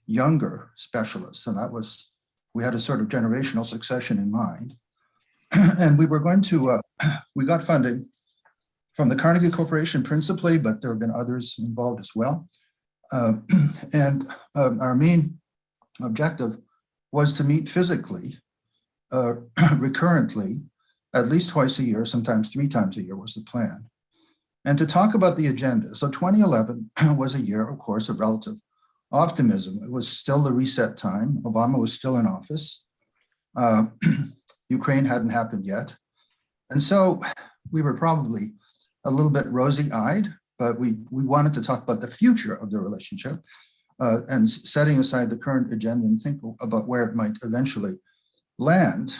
younger specialists. And that was, we had a sort of generational succession in mind. And we were going to, we got funding from the Carnegie Corporation principally, but there have been others involved as well. And our main objective was to meet physically, recurrently, at least twice a year, sometimes 3 times a year was the plan, and to talk about the agenda. So 2011 was a year, of course, of relative optimism. It was still the reset time. Obama was still in office. Ukraine hadn't happened yet. And so we were probably a little bit rosy-eyed, but we wanted to talk about the future of the relationship and setting aside the current agenda and think about where it might eventually land.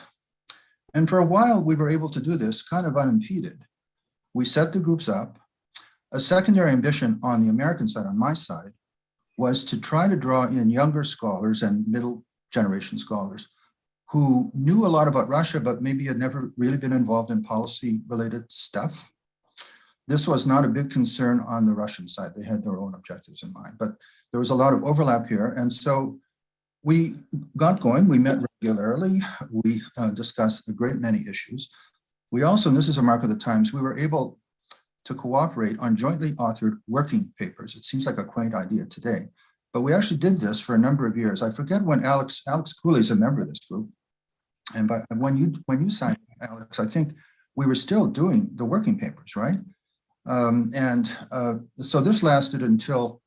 And for a while, we were able to do this kind of unimpeded. We set the groups up. A secondary ambition on the American side, on my side, was to try to draw in younger scholars and middle generation scholars who knew a lot about Russia, but maybe had never really been involved in policy related stuff. This was not a big concern on the Russian side. They had their own objectives in mind, but there was a lot of overlap here. And so we got going, we met regularly, we discussed a great many issues. We also, and this is a mark of the times, we were able to cooperate on jointly authored working papers. It seems like a quaint idea today, but we actually did this for a number of years. I forget when Alex Cooley is a member of this group. And when you signed, Alex, I think we were still doing the working papers, right? So this lasted until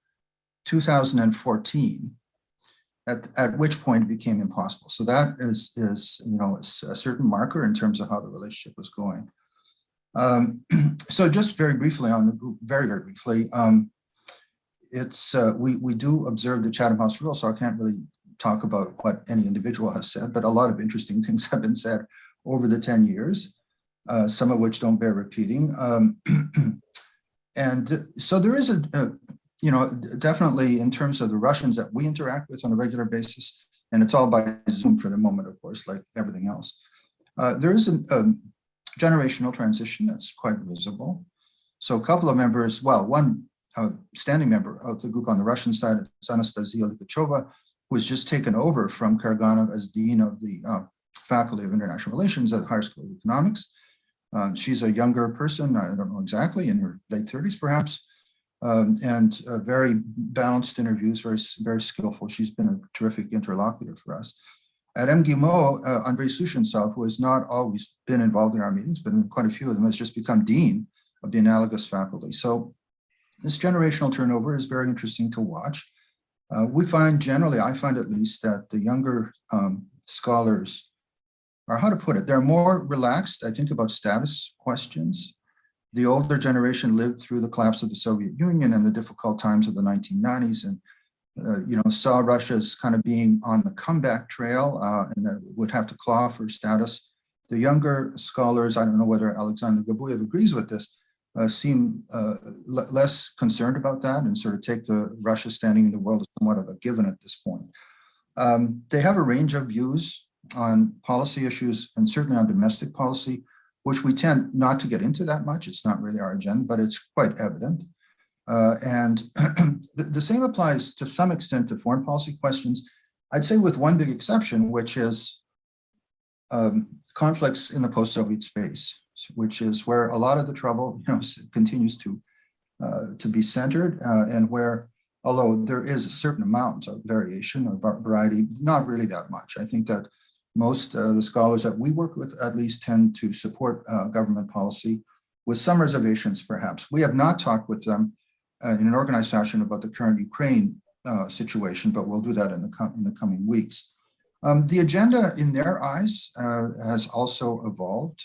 2014, at which point it became impossible. So that is a certain marker in terms of how the relationship was going. So just very briefly on the group, very briefly, we do observe the Chatham House rule, so I can't really talk about what any individual has said, but a lot of interesting things have been said over the 10 years, some of which don't bear repeating. And so there is definitely in terms of the Russians that we interact with on a regular basis, and it's all by Zoom for the moment, of course, like everything else. There is a generational transition that's quite visible. So a couple of members, well, one standing member of the group on the Russian side is Anastasia Ligachova, who has just taken over from Karaganov as Dean of the Faculty of International Relations at the Higher School of Economics. She's a younger person, I don't know exactly, in her late 30s perhaps, and very balanced interviews, very skillful. She's been a terrific interlocutor for us. At MGIMO, Andrei Sushinsov, who has not always been involved in our meetings, but in quite a few of them, has just become dean of the analogous faculty. So this generational turnover is very interesting to watch. We find generally, I find at least, that the younger scholars are, how to put it, they're more relaxed, I think, about status questions. The older generation lived through the collapse of the Soviet Union and the difficult times of the 1990s, and saw Russia as kind of being on the comeback trail, and that it would have to claw for status. The younger scholars, I don't know whether Alexander Gabuyev agrees with this, seem less concerned about that and sort of take the Russia standing in the world as somewhat of a given at this point. They have a range of views on policy issues and certainly on domestic policy, which we tend not to get into that much. It's not really our agenda, but it's quite evident. And the same applies to some extent to foreign policy questions, I'd say with one big exception, which is conflicts in the post-Soviet space, which is where a lot of the trouble continues to be centered, and where, although there is a certain amount of variation or variety, not really that much. I think that most of the scholars that we work with at least tend to support government policy, with some reservations perhaps. We have not talked with them in an organized fashion about the current Ukraine situation, but we'll do that in the coming weeks. The agenda in their eyes has also evolved.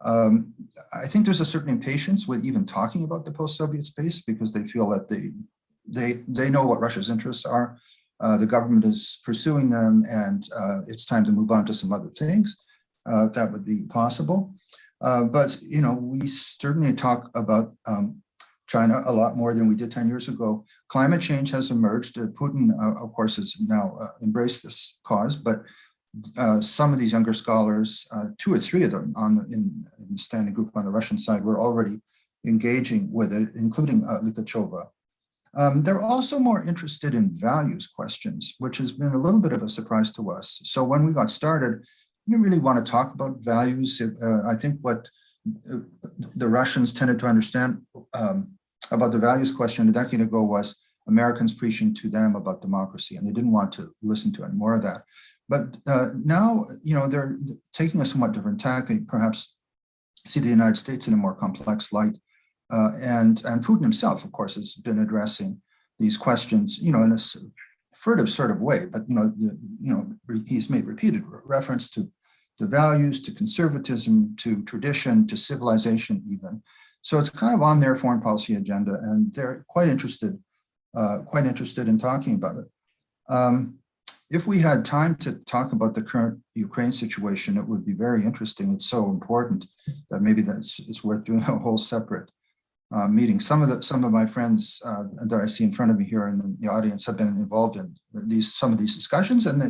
I think there's a certain impatience with even talking about the post-Soviet space because they feel that they know what Russia's interests are. The government is pursuing them, and it's time to move on to some other things. That would be possible. But we certainly talk about China a lot more than we did 10 years ago. Climate change has emerged. Putin, of course, has now embraced this cause, but some of these younger scholars, 2 or 3 of them in the standing group on the Russian side, were already engaging with it, including Likachova. They're also more interested in values questions, which has been a little bit of a surprise to us. So when we got started, we didn't really want to talk about values. I think what the Russians tended to understand about the values question a decade ago was Americans preaching to them about democracy, and they didn't want to listen to any more of that. But now, they're taking a somewhat different tack. They perhaps see the United States in a more complex light. And Putin himself, of course, has been addressing these questions, in a furtive sort of way. But he's made repeated reference to values, to conservatism, to tradition, to civilization, even. So it's kind of on their foreign policy agenda, and they're quite interested in talking about it. If we had time to talk about the current Ukraine situation, it would be very interesting. It's so important that maybe it's worth doing a whole separate meeting. Some of my friends that I see in front of me here in the audience have been involved in some of these discussions, and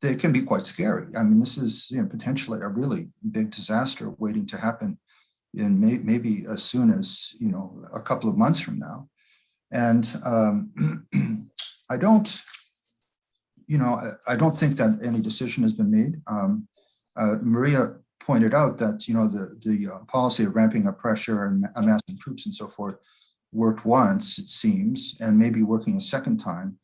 they can be quite scary. I mean, this is potentially a really big disaster waiting to happen in maybe as soon as a couple of months from now. And I don't think that any decision has been made. Maria pointed out that the policy of ramping up pressure and amassing troops and so forth worked once, it seems, and maybe working a second time.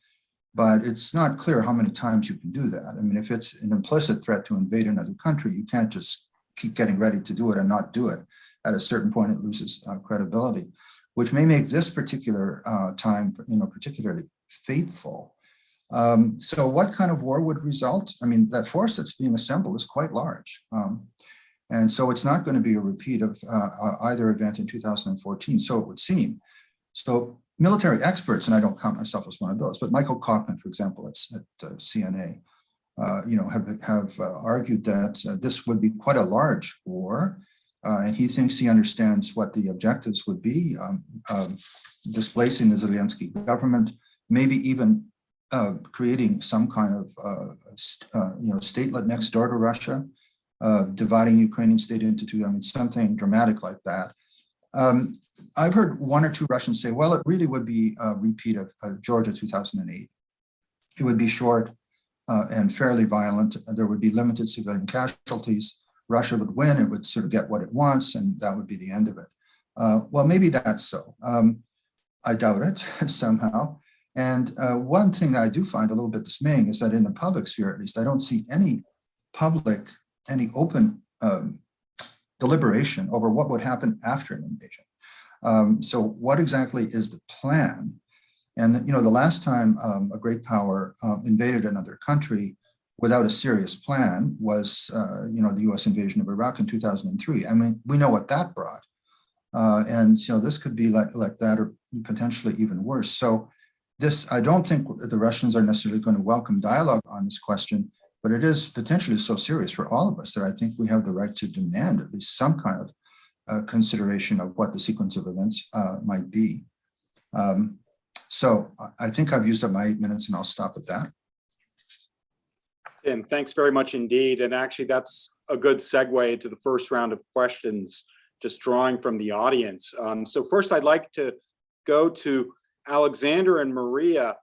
But it's not clear how many times you can do that. I mean, if it's an implicit threat to invade another country, you can't just keep getting ready to do it and not do it. At a certain point, it loses credibility, which may make this particular time, particularly fateful. So what kind of war would result? I mean, that force that's being assembled is quite large. And so it's not going to be a repeat of either event in 2014, so it would seem. So military experts, and I don't count myself as one of those, but Michael Kaufman, for example, at CNA, have argued that this would be quite a large war. And he thinks he understands what the objectives would be, displacing the Zelensky government, maybe even creating some kind of statelet next door to Russia, dividing Ukrainian state into two. I mean, something dramatic like that. I've heard 1 or 2 Russians say, well, it really would be a repeat of Georgia 2008. It would be short and fairly violent. There would be limited civilian casualties. Russia would win. It would sort of get what it wants, and that would be the end of it. Well, maybe that's so. I doubt it somehow. And one thing that I do find a little bit dismaying is that in the public sphere, at least, I don't see any open deliberation over what would happen after an invasion. So what exactly is the plan? And the last time a great power invaded another country without a serious plan was the US invasion of Iraq in 2003. I mean, we know what that brought. And this could be like that, or potentially even worse. So this, I don't think the Russians are necessarily going to welcome dialogue on this question, but it is potentially so serious for all of us that I think we have the right to demand at least some kind of consideration of what the sequence of events might be. So I think I've used up my 8 minutes, and I'll stop at that. Tim, thanks very much indeed. And actually, that's a good segue to the first round of questions, just drawing from the audience. So first, I'd like to go to Alexander and Maria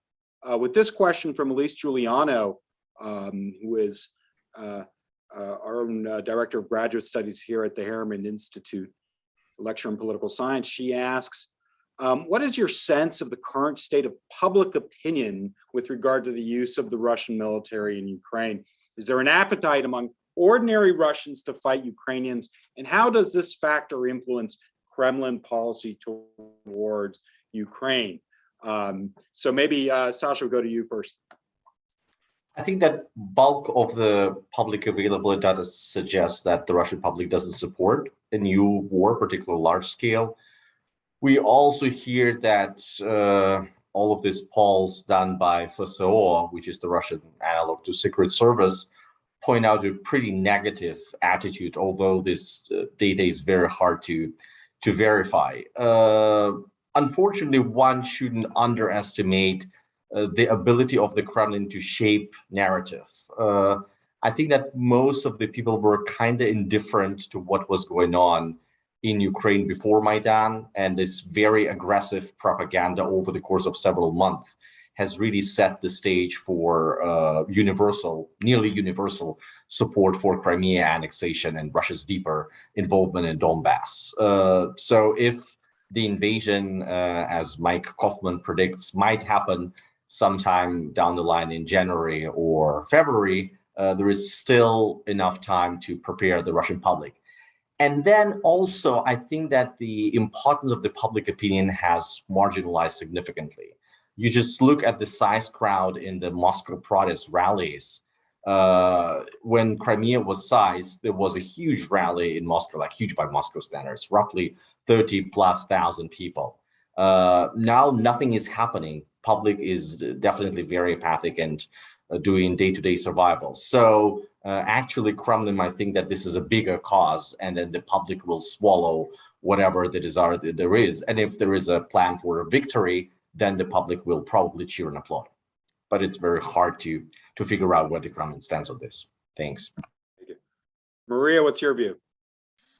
with this question from Elise Giuliano, who is our own Director of Graduate Studies here at the Harriman Institute, lecturer in political science. She asks, what is your sense of the current state of public opinion with regard to the use of the Russian military in Ukraine? Is there an appetite among ordinary Russians to fight Ukrainians? And how does this factor influence Kremlin policy towards Ukraine? So maybe Sasha, we'll go to you first. I think that bulk of the public available data suggests that the Russian public doesn't support a new war, particularly large scale. We also hear that all of these polls done by FSO, which is the Russian analog to Secret Service, point out a pretty negative attitude, although this data is very hard to verify. Unfortunately, one shouldn't underestimate the ability of the Kremlin to shape narrative. I think that most of the people were kind of indifferent to what was going on in Ukraine before Maidan, and this very aggressive propaganda over the course of several months has really set the stage for nearly universal support for Crimea annexation and Russia's deeper involvement in Donbass. So if the invasion, as Mike Kaufman predicts, might happen sometime down the line in January or February, there is still enough time to prepare the Russian public. And then also, I think that the importance of the public opinion has marginalized significantly. You just look at the size crowd in the Moscow protest rallies. When Crimea was seized, there was a huge rally in Moscow, like huge by Moscow standards, roughly 30,000+ people. Now nothing is happening. Public is definitely very apathic and doing day-to-day survival. So actually, Kremlin might think that this is a bigger cause, and then the public will swallow whatever the desire that there is. And if there is a plan for a victory, then the public will probably cheer and applaud. But it's very hard to figure out where the Kremlin stands on this. Thanks. Thank you. Maria, what's your view?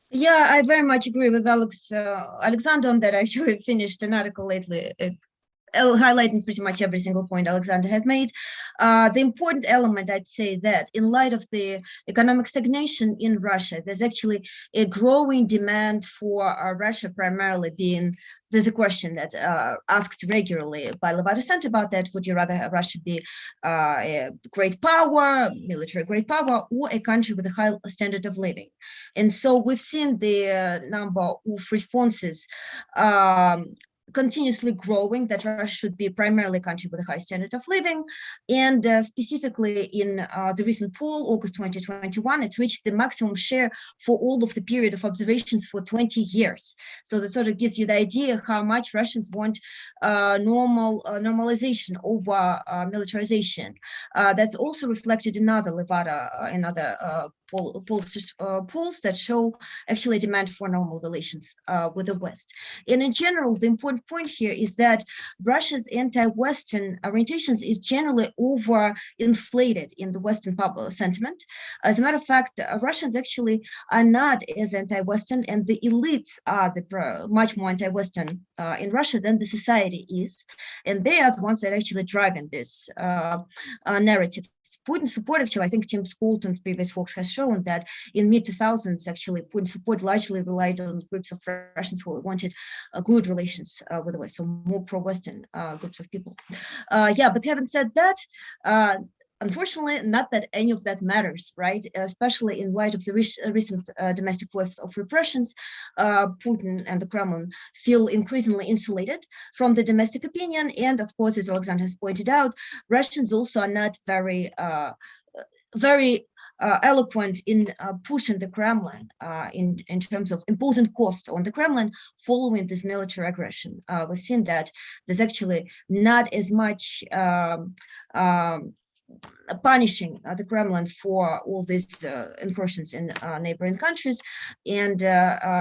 Yeah, I very much agree with Alexander on that. I actually finished an article lately highlighting pretty much every single point Alexander has made. The important element, I'd say, that in light of the economic stagnation in Russia, there's actually a growing demand for Russia primarily being, there's a question that's asked regularly by Levada Center about that. Would you rather have Russia be a great power, military great power, or a country with a high standard of living? And so we've seen the number of responses continuously growing that Russia should be primarily a country with a high standard of living. And specifically in the recent poll, August 2021, it reached the maximum share for all of the period of observations for 20 years. So that sort of gives you the idea how much Russians want normalization over militarization. That's also reflected in other Levada, in other polls that show actually demand for normal relations with the West. And in general, the important point here is that Russia's anti-Western orientations is generally overinflated in the Western public sentiment. As a matter of fact, Russians actually are not as anti-Western, and the elites are much more anti-Western in Russia than the society is. And they are the ones that are actually driving this narrative. Putin support, actually, I think Tim Coulson's previous works has shown that in mid-2000s, actually, Putin support largely relied on groups of Russians who wanted good relations with the West, so more pro-Western groups of people. But having said that, unfortunately, not that any of that matters, right? Especially in light of the recent domestic waves of repressions, Putin and the Kremlin feel increasingly insulated from the domestic opinion. And of course, as Alexander has pointed out, Russians also are not very eloquent in pushing the Kremlin in terms of imposing costs on the Kremlin following this military aggression. We've seen that there's actually not as much punishing the Kremlin for all these incursions in neighboring countries, and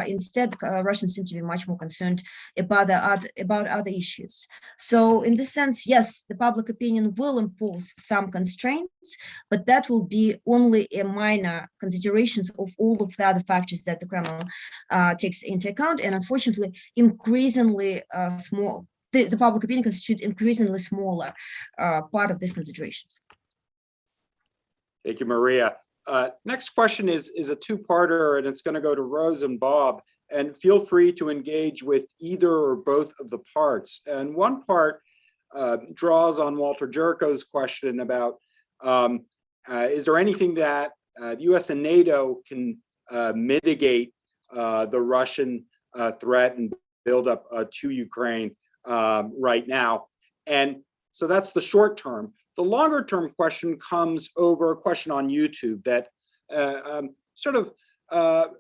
instead Russians seem to be much more concerned about other issues. So in this sense, yes, the public opinion will impose some constraints, but that will be only a minor considerations of all of the other factors that the Kremlin takes into account, and unfortunately increasingly small. The public opinion constitutes increasingly smaller part of these considerations. Thank you, Maria. Next question is a two-parter, and it's going to go to Rose and Bob. And feel free to engage with either or both of the parts. And one part draws on Walter Jerko's question about is there anything that the U.S. and NATO can mitigate the Russian threat and build up to Ukraine right now? And so that's the short term. The longer term question comes over a question on YouTube that sort of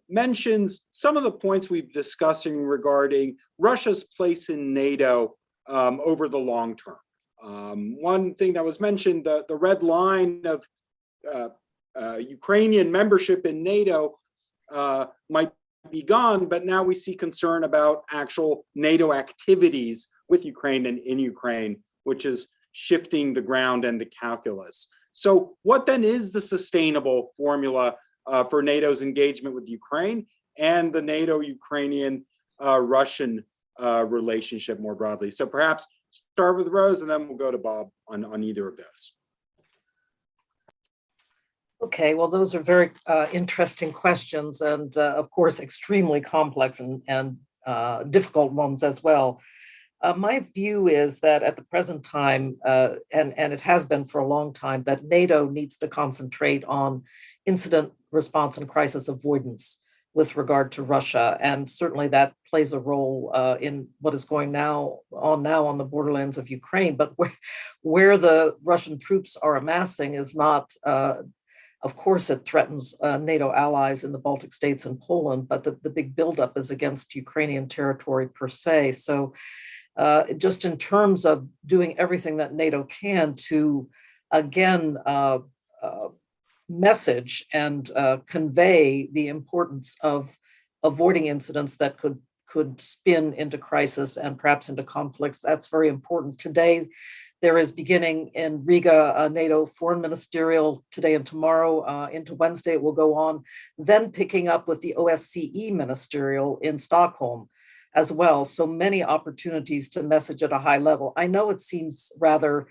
mentions some of the points we've discussing regarding Russia's place in NATO over the long term. One thing that was mentioned, the red line of Ukrainian membership in NATO might be gone, but now we see concern about actual NATO activities with Ukraine and in Ukraine, which is shifting the ground and the calculus. So what then is the sustainable formula for NATO's engagement with Ukraine and the NATO-Ukrainian Russian relationship more broadly? So perhaps start with Rose and then we'll go to Bob on either of those. Okay, well, those are very interesting questions and of course, extremely complex and difficult ones as well. My view is that at the present time, and it has been for a long time, that NATO needs to concentrate on incident response and crisis avoidance with regard to Russia. And certainly that plays a role in what is going now on the borderlands of Ukraine. But where the Russian troops are amassing is not, of course, it threatens NATO allies in the Baltic states and Poland, but the big buildup is against Ukrainian territory per se. So just in terms of doing everything that NATO can to, again, message and convey the importance of avoiding incidents that could spin into crisis and perhaps into conflicts. That's very important. Today, there is beginning in Riga a NATO foreign ministerial today and tomorrow into Wednesday. It will go on, then picking up with the OSCE ministerial in Stockholm as well. So many opportunities to message at a high level. I know it seems rather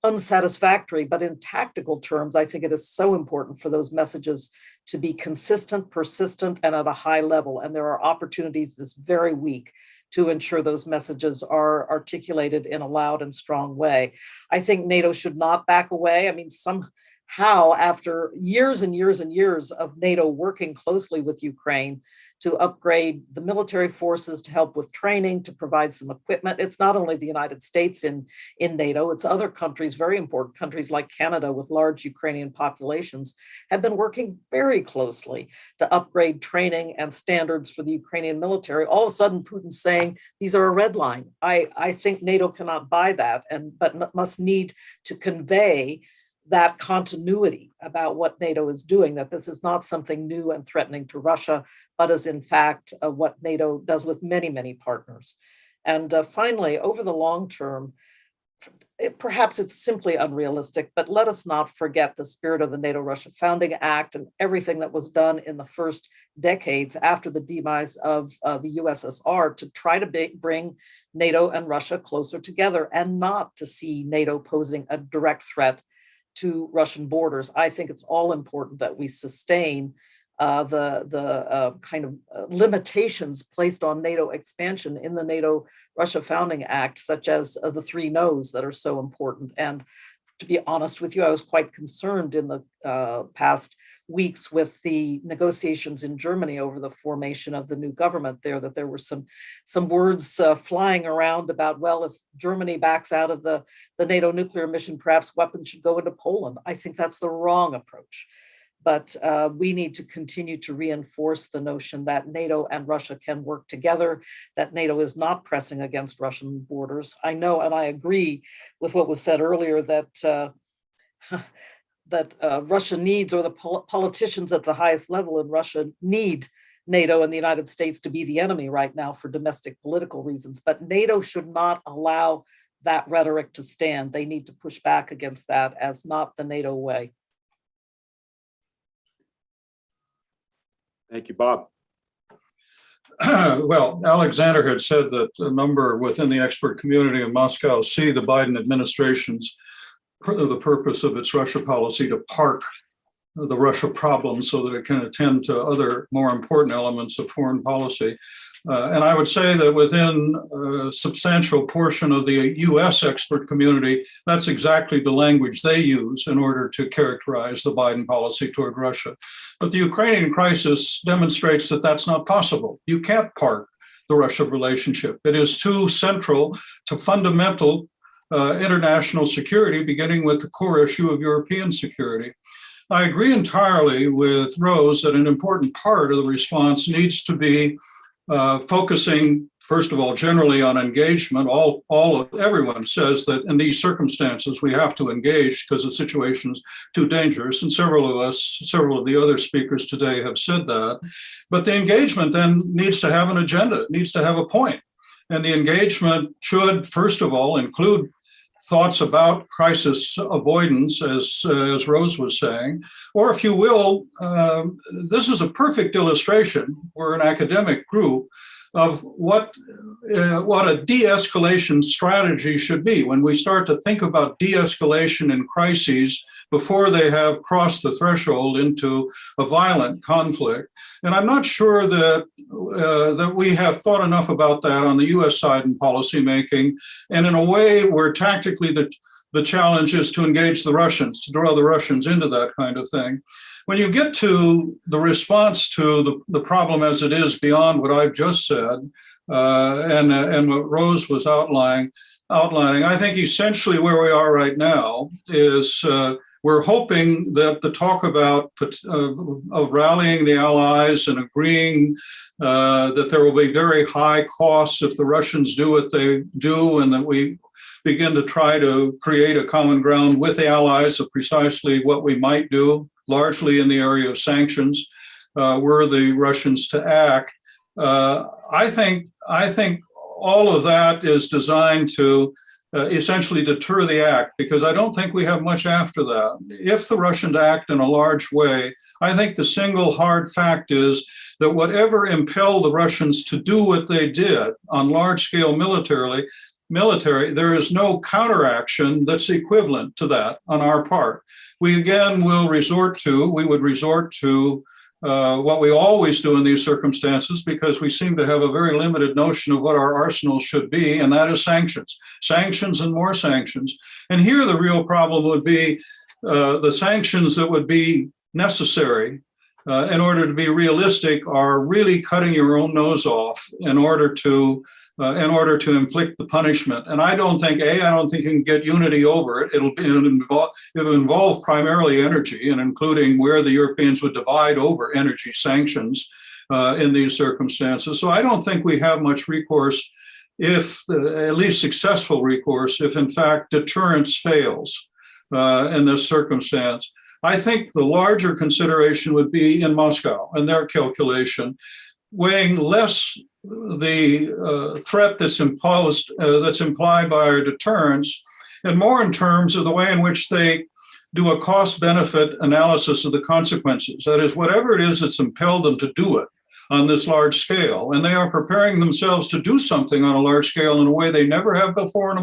unsatisfactory, but in tactical terms, I think it is so important for those messages to be consistent, persistent, and at a high level. And there are opportunities this very week to ensure those messages are articulated in a loud and strong way. I think NATO should not back away. I mean, somehow after years and years and years of NATO working closely with Ukraine to upgrade the military forces, to help with training, to provide some equipment. It's not only the United States in NATO, it's other countries, very important countries like Canada with large Ukrainian populations have been working very closely to upgrade training and standards for the Ukrainian military. All of a sudden, Putin's saying, these are a red line. I think NATO cannot buy that, but must need to convey that continuity about what NATO is doing, that this is not something new and threatening to Russia, but is in fact what NATO does with many, many partners. And finally, over the long term, perhaps it's simply unrealistic, but let us not forget the spirit of the NATO-Russia Founding Act and everything that was done in the first decades after the demise of the USSR to try to bring NATO and Russia closer together and not to see NATO posing a direct threat to Russian borders. I think it's all important that we sustain the kind of limitations placed on NATO expansion in the NATO-Russia Founding Act, such as the 3 no's that are so important. And to be honest with you, I was quite concerned in the past weeks with the negotiations in Germany over the formation of the new government there, that there were some words flying around about, well, if Germany backs out of the NATO nuclear mission, perhaps weapons should go into Poland. I think that's the wrong approach. But we need to continue to reinforce the notion that NATO and Russia can work together, that NATO is not pressing against Russian borders. I know, and I agree with what was said earlier, that Russia needs, or the politicians at the highest level in Russia need NATO and the United States to be the enemy right now for domestic political reasons. But NATO should not allow that rhetoric to stand. They need to push back against that as not the NATO way. Thank you, Bob. Well, Alexander had said that a number within the expert community in Moscow see the Biden administration's the purpose of its Russia policy to park the Russia problem so that it can attend to other more important elements of foreign policy. And I would say that within a substantial portion of the US expert community, that's exactly the language they use in order to characterize the Biden policy toward Russia. But the Ukrainian crisis demonstrates that that's not possible. You can't park the Russia relationship. It is too central to fundamental international security, beginning with the core issue of European security. I agree entirely with Rose that an important part of the response needs to be focusing, first of all, generally on engagement. Everyone says that in these circumstances, we have to engage because the situation is too dangerous. And several of the other speakers today have said that. But the engagement then needs to have an agenda, it needs to have a point. And the engagement should, first of all, include thoughts about crisis avoidance, as Rose was saying, or if you will, this is a perfect illustration. We're an academic group of what a de-escalation strategy should be when we start to think about de-escalation in crises before they have crossed the threshold into a violent conflict. And I'm not sure that that we have thought enough about that on the US side in policymaking, and in a way where tactically the challenge is to engage the Russians, to draw the Russians into that kind of thing. When you get to the response to the problem as it is beyond what I've just said, and what Rose was outlining, I think essentially where we are right now is we're hoping that the talk about of rallying the allies and agreeing that there will be very high costs if the Russians do what they do, and that we begin to try to create a common ground with the allies of precisely what we might do, largely in the area of sanctions, were the Russians to act. I think all of that is designed to essentially deter the act, because I don't think we have much after that. If the Russians act in a large way, I think the single hard fact is that whatever impelled the Russians to do what they did on large scale military, there is no counteraction that's equivalent to that on our part. We again would resort to what we always do in these circumstances, because we seem to have a very limited notion of what our arsenal should be, and that is sanctions. Sanctions and more sanctions. And here the real problem would be the sanctions that would be necessary in order to be realistic are really cutting your own nose off in order to inflict the punishment. And I don't think you can get unity over it. It'll involve primarily energy, and including where the Europeans would divide over energy sanctions in these circumstances. So I don't think we have much recourse, at least successful recourse, if in fact deterrence fails in this circumstance. I think the larger consideration would be in Moscow and their calculation, weighing less the threat that's implied by our deterrence, and more in terms of the way in which they do a cost-benefit analysis of the consequences. That is, whatever it is that's impelled them to do it on this large scale, and they are preparing themselves to do something on a large scale in a way they never have before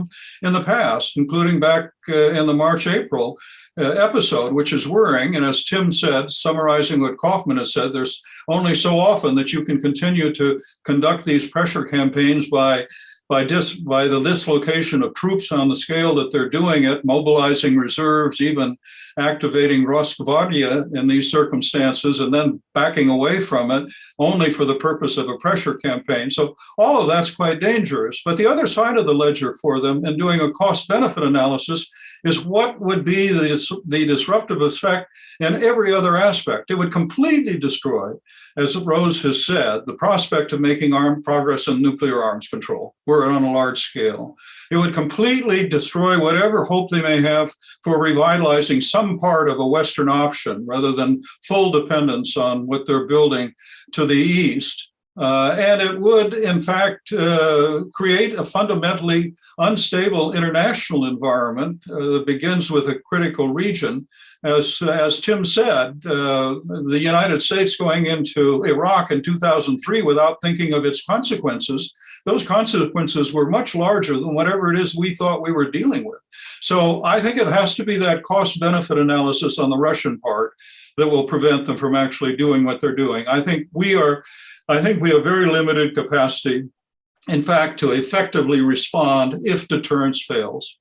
in the past, including back in the March-April episode, which is worrying. And as Tim said, summarizing what Kaufman has said, there's only so often that you can continue to conduct these pressure campaigns by the dislocation of troops on the scale that they're doing it, mobilizing reserves, even activating Rosgvardia in these circumstances, and then backing away from it only for the purpose of a pressure campaign. So all of that's quite dangerous. But the other side of the ledger for them in doing a cost-benefit analysis is what would be the disruptive effect in every other aspect. It would completely destroy, as Rose has said, the prospect of making progress in nuclear arms control. We're on a large scale. It would completely destroy whatever hope they may have for revitalizing some part of a Western option rather than full dependence on what they're building to the east. And it would, in fact, create a fundamentally unstable international environment that begins with a critical region. As Tim said, the United States going into Iraq in 2003 without thinking of its consequences, those consequences were much larger than whatever it is we thought we were dealing with. So I think it has to be that cost-benefit analysis on the Russian part that will prevent them from actually doing what they're doing. I think we have very limited capacity, in fact, to effectively respond if deterrence fails.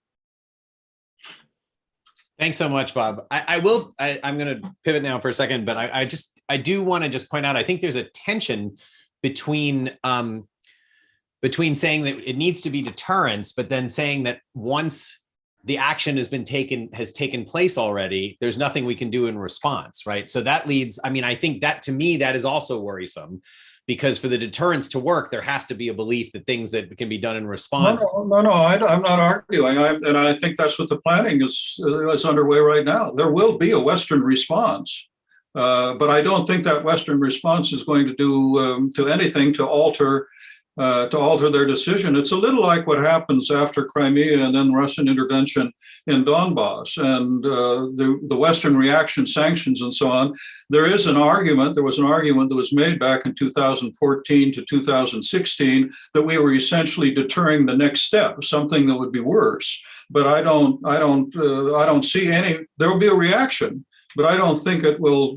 Thanks so much, Bob. I'm going to pivot now for a second, but I do want to just point out, I think there's a tension between saying that it needs to be deterrence, but then saying that once the action has taken place already, there's nothing we can do in response, right? So that leads, I think that, to me, that is also worrisome, because for the deterrence to work, there has to be a belief that things that can be done in response. No, I'm not arguing. And I think that's what the planning is underway right now. There will be a Western response, but I don't think that Western response is going to do anything to alter their decision. It's a little like what happens after Crimea and then Russian intervention in Donbass and the Western reaction, sanctions, and so on. There was an argument that was made back in 2014 to 2016 that we were essentially deterring the next step, something that would be worse. But I don't see any. There will be a reaction, but I don't think it will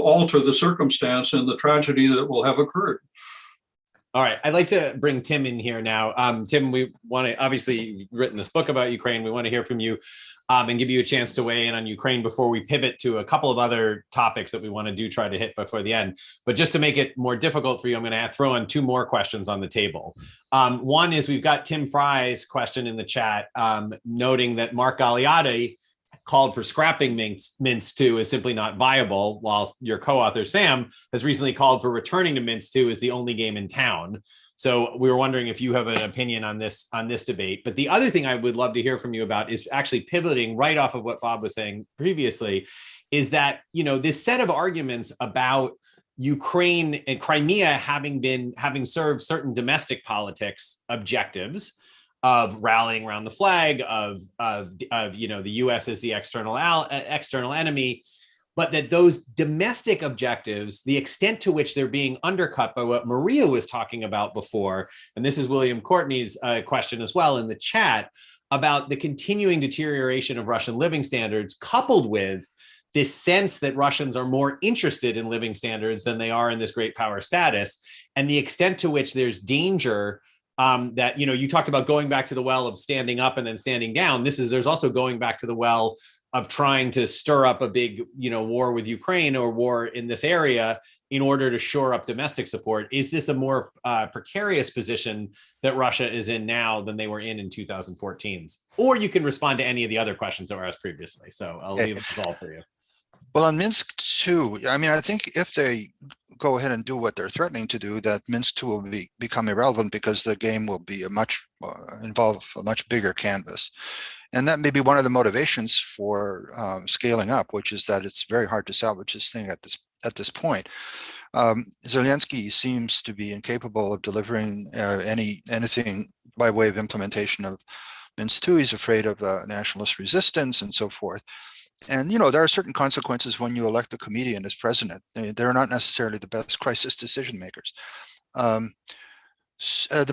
alter the circumstance and the tragedy that will have occurred. All right, I'd like to bring Tim in here now. Tim, we want to, obviously, you've written this book about Ukraine. We want to hear from you and give you a chance to weigh in on Ukraine before we pivot to a couple of other topics that we want to try to hit before the end. But just to make it more difficult for you, I'm going to throw in two more questions on the table. One is, we've got Tim Fry's question in the chat, noting that Mark Galeotti called for scrapping Minsk II is simply not viable, while your co-author Sam has recently called for returning to Minsk II as the only game in town. So we were wondering if you have an opinion on this debate. But the other thing I would love to hear from you about is actually pivoting right off of what Bob was saying previously, is that, this set of arguments about Ukraine and Crimea having served certain domestic politics objectives of rallying around the flag, of the U.S. as the external enemy, but that those domestic objectives, the extent to which they're being undercut by what Maria was talking about before, and this is William Courtney's question as well in the chat, about the continuing deterioration of Russian living standards, coupled with this sense that Russians are more interested in living standards than they are in this great power status, and the extent to which there's danger that, you talked about going back to the well of standing up and then standing down. There's also going back to the well of trying to stir up a big, war with Ukraine or war in this area in order to shore up domestic support. Is this a more precarious position that Russia is in now than they were in 2014? Or you can respond to any of the other questions that were asked previously. So I'll leave it all for you. Well, on Minsk II, I think if they go ahead and do what they're threatening to do, that Minsk II will become irrelevant, because the game will be involve a much bigger canvas. And that may be one of the motivations for scaling up, which is that it's very hard to salvage this thing at this point. Zelensky seems to be incapable of delivering anything by way of implementation of Minsk II. He's afraid of nationalist resistance and so forth. And, there are certain consequences when you elect a comedian as president. They're not necessarily the best crisis decision makers. The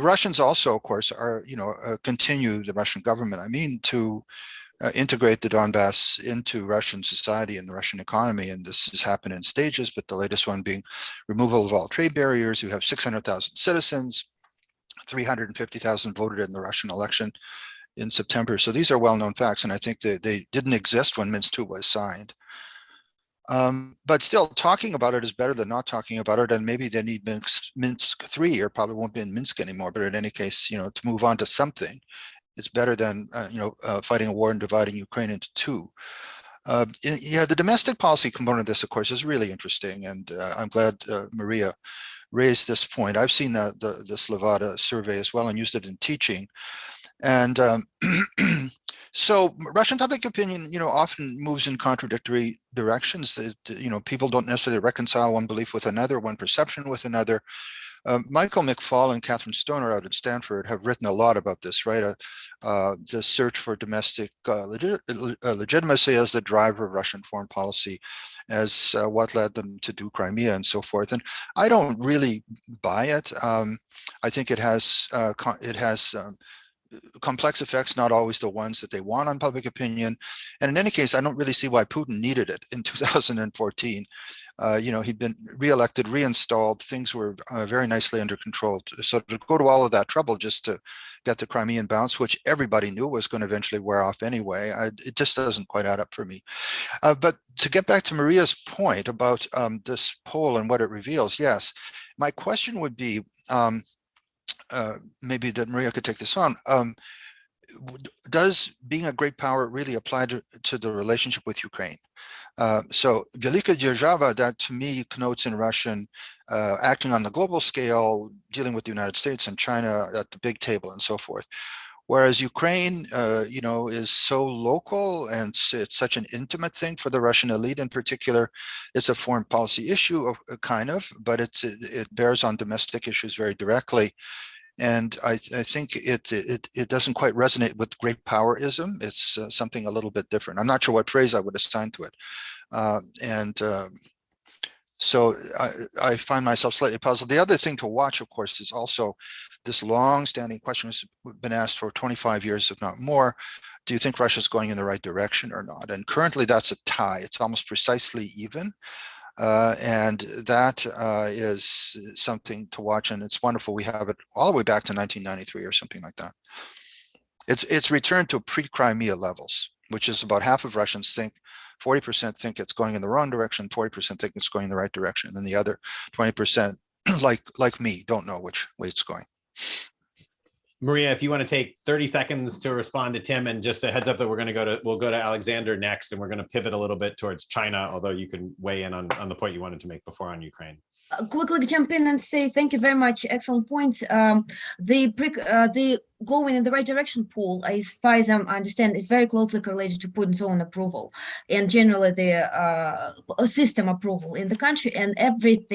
Russians also, of course, are, continue, the Russian government, to integrate the Donbass into Russian society and the Russian economy. And this has happened in stages, but the latest one being removal of all trade barriers. You have 600,000 citizens, 350,000 voted in the Russian election in September. So these are well-known facts, and I think they didn't exist when Minsk II was signed. But still, talking about it is better than not talking about it, and maybe they need Minsk III, or probably won't be in Minsk anymore, but in any case, to move on to something. it's better than fighting a war and dividing Ukraine into two. Yeah, the domestic policy component of this, of course, is really interesting, and I'm glad Maria raised this point. I've seen the Levada survey as well and used it in teaching, and so Russian public opinion, often moves in contradictory directions. People don't necessarily reconcile one belief with another, one perception with another. Michael McFall and Catherine Stoner out at Stanford have written a lot about this, right? The search for domestic legitimacy as the driver of Russian foreign policy, as what led them to do Crimea and so forth. And I don't really buy it. I think it has complex effects, not always the ones that they want on public opinion. And in any case, I don't really see why Putin needed it in 2014. He'd been reelected, reinstalled, things were very nicely under control. So to go to all of that trouble just to get the Crimean bounce, which everybody knew was going to eventually wear off anyway, it just doesn't quite add up for me. But to get back to Maria's point about this poll and what it reveals, yes, my question would be, maybe that Maria could take this on. Does being a great power really apply to the relationship with Ukraine? So Velika Держава, that to me connotes in Russian acting on the global scale, dealing with the United States and China at the big table and so forth. Whereas Ukraine, is so local and it's such an intimate thing for the Russian elite in particular. It's a foreign policy issue, kind of, but it bears on domestic issues very directly. And I think it doesn't quite resonate with great powerism. It's something a little bit different. I'm not sure what phrase I would assign to it. So I find myself slightly puzzled. The other thing to watch, of course, is also this long-standing question has been asked for 25 years, if not more. Do you think Russia's going in the right direction or not? And currently that's a tie. It's almost precisely even. And that is something to watch, and it's wonderful. We have it all the way back to 1993 or something like that. It's returned to pre-Crimea levels, which is about half of Russians think, 40% think it's going in the wrong direction, 40% think it's going in the right direction, and the other 20%, like me, don't know which way it's going. Maria, if you want to take 30 seconds to respond to Tim, and just a heads up that we'll go to Alexander next, and we're going to pivot a little bit towards China, although you can weigh in on the point you wanted to make before on Ukraine. Quickly jump in and say thank you very much. Excellent points. The going in the right direction poll, as far as I understand, is very closely correlated to Putin's own approval and generally the system approval in the country. And every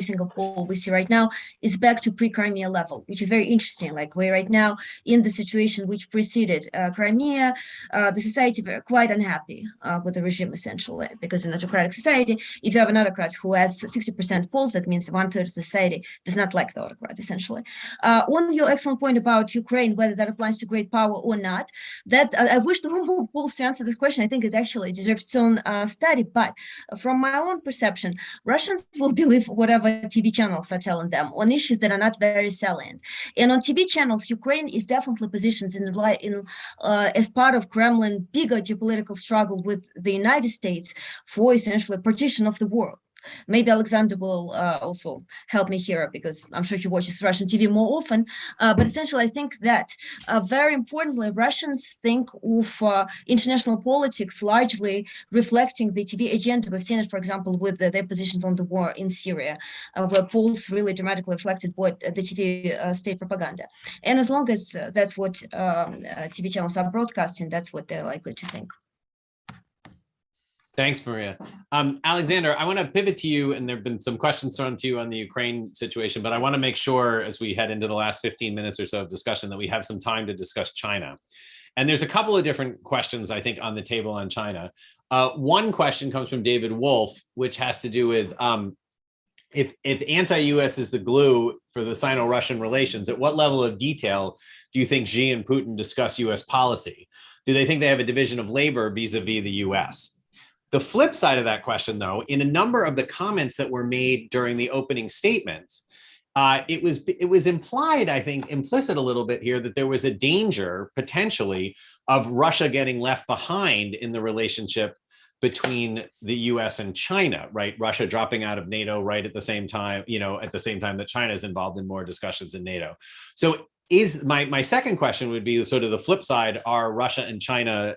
single poll we see right now is back to pre-Crimea level, which is very interesting. Like we're right now in the situation which preceded Crimea. The society were quite unhappy with the regime, essentially, because in a autocratic society, if you have an autocrat who has 60% polls, that means 1/3 of society does not like the autocrat, essentially. On your excellent point about Ukraine, whether that applies to great power or not, that I wish there were more polls to answer this question. I think it actually deserves its own study. But from my own perception, Russians will believe whatever TV channels are telling them on issues that are not very salient. And on TV channels, Ukraine is definitely positioned as part of Kremlin bigger geopolitical struggle with the United States for essentially partition of the world. Maybe Alexander will also help me here, because I'm sure he watches Russian TV more often. But essentially, I think that very importantly, Russians think of international politics largely reflecting the TV agenda. We've seen it, for example, with their positions on the war in Syria, where polls really dramatically reflected what the TV state propaganda. And as long as that's what TV channels are broadcasting, that's what they're likely to think. Thanks, Maria. Alexander, I want to pivot to you, and there have been some questions thrown to you on the Ukraine situation, but I want to make sure as we head into the last 15 minutes or so of discussion that we have some time to discuss China. And there's a couple of different questions, I think, on the table on China. One question comes from David Wolf, which has to do with if anti-US is the glue for the Sino-Russian relations, at what level of detail do you think Xi and Putin discuss US policy? Do they think they have a division of labor vis-a-vis the US? The flip side of that question, though, in a number of the comments that were made during the opening statements, it was implied, I think, implicit a little bit here, that there was a danger potentially of Russia getting left behind in the relationship between the US and China, right? Russia dropping out of NATO right at the same time, at the same time that China is involved in more discussions in NATO. So my second question would be sort of the flip side. Are Russia and China,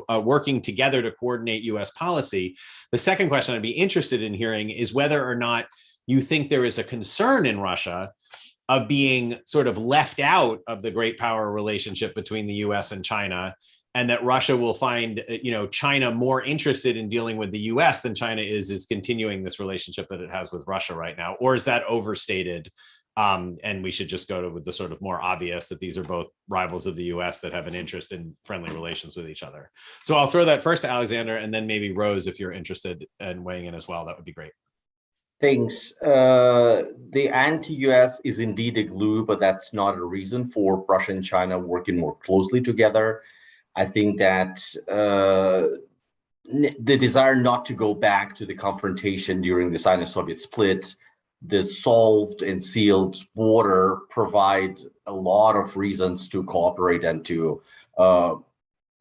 working together to coordinate U.S. policy? The second question I'd be interested in hearing is whether or not you think there is a concern in Russia of being sort of left out of the great power relationship between the U.S. and China, and that Russia will find, China more interested in dealing with the U.S. than China is continuing this relationship that it has with Russia right now, or is that overstated? And we should just go with the sort of more obvious that these are both rivals of the U.S. that have an interest in friendly relations with each other. So I'll throw that first to Alexander, and then maybe Rose, if you're interested in weighing in as well, that would be great. Thanks. The anti-US is indeed a glue, but that's not a reason for Russia and China working more closely together. I think that the desire not to go back to the confrontation during the Sino-Soviet split, the solved and sealed border provide a lot of reasons to cooperate and to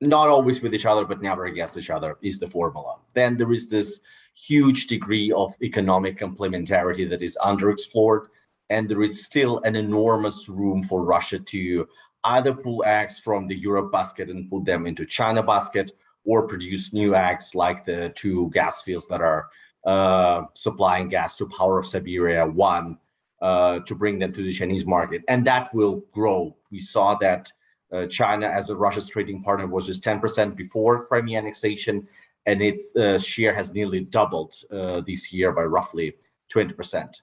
not always with each other, but never against each other is the formula. Then there is this huge degree of economic complementarity that is underexplored, and there is still an enormous room for Russia to either pull eggs from the Europe basket and put them into China basket, or produce new eggs like the 2 gas fields that are supplying gas to Power of Siberia 1 to bring them to the Chinese market. And that will grow. We saw that China as a Russia's trading partner was just 10% before Crimea annexation, and its share has nearly doubled this year by roughly 20%.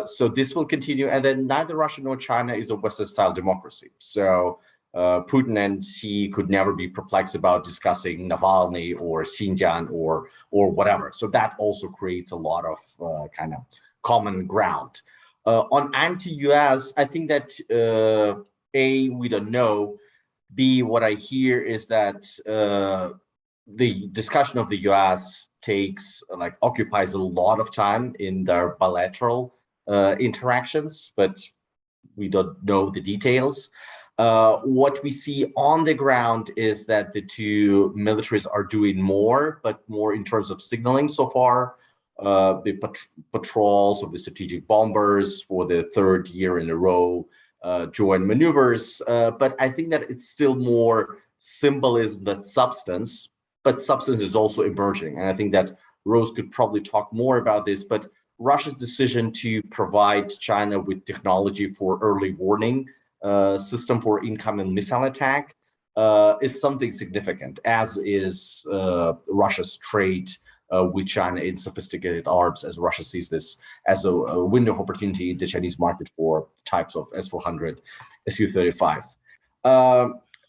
So this will continue. And then neither Russia nor China is a Western-style democracy. So Putin and Xi could never be perplexed about discussing Navalny or Xinjiang or whatever. So that also creates a lot of kind of common ground. On anti-US, I think that A, we don't know. B, what I hear is that the discussion of the US occupies a lot of time in their bilateral interactions, but we don't know the details. What we see on the ground is that the two militaries are doing more, but more in terms of signaling so far. The patrols of the strategic bombers for the 3rd year in a row, joint maneuvers. But I think that it's still more symbolism than substance, but substance is also emerging. And I think that Rose could probably talk more about this, but Russia's decision to provide China with technology for early warning system for incoming missile attack is something significant, as is Russia's trade with China in sophisticated arms, as Russia sees this as a window of opportunity in the Chinese market for types of S-400, Su-35.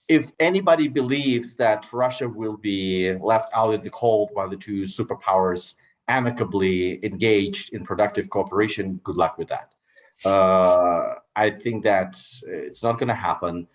If anybody believes that Russia will be left out in the cold while the two superpowers amicably engaged in productive cooperation, good luck with that. I think that it's not going to happen.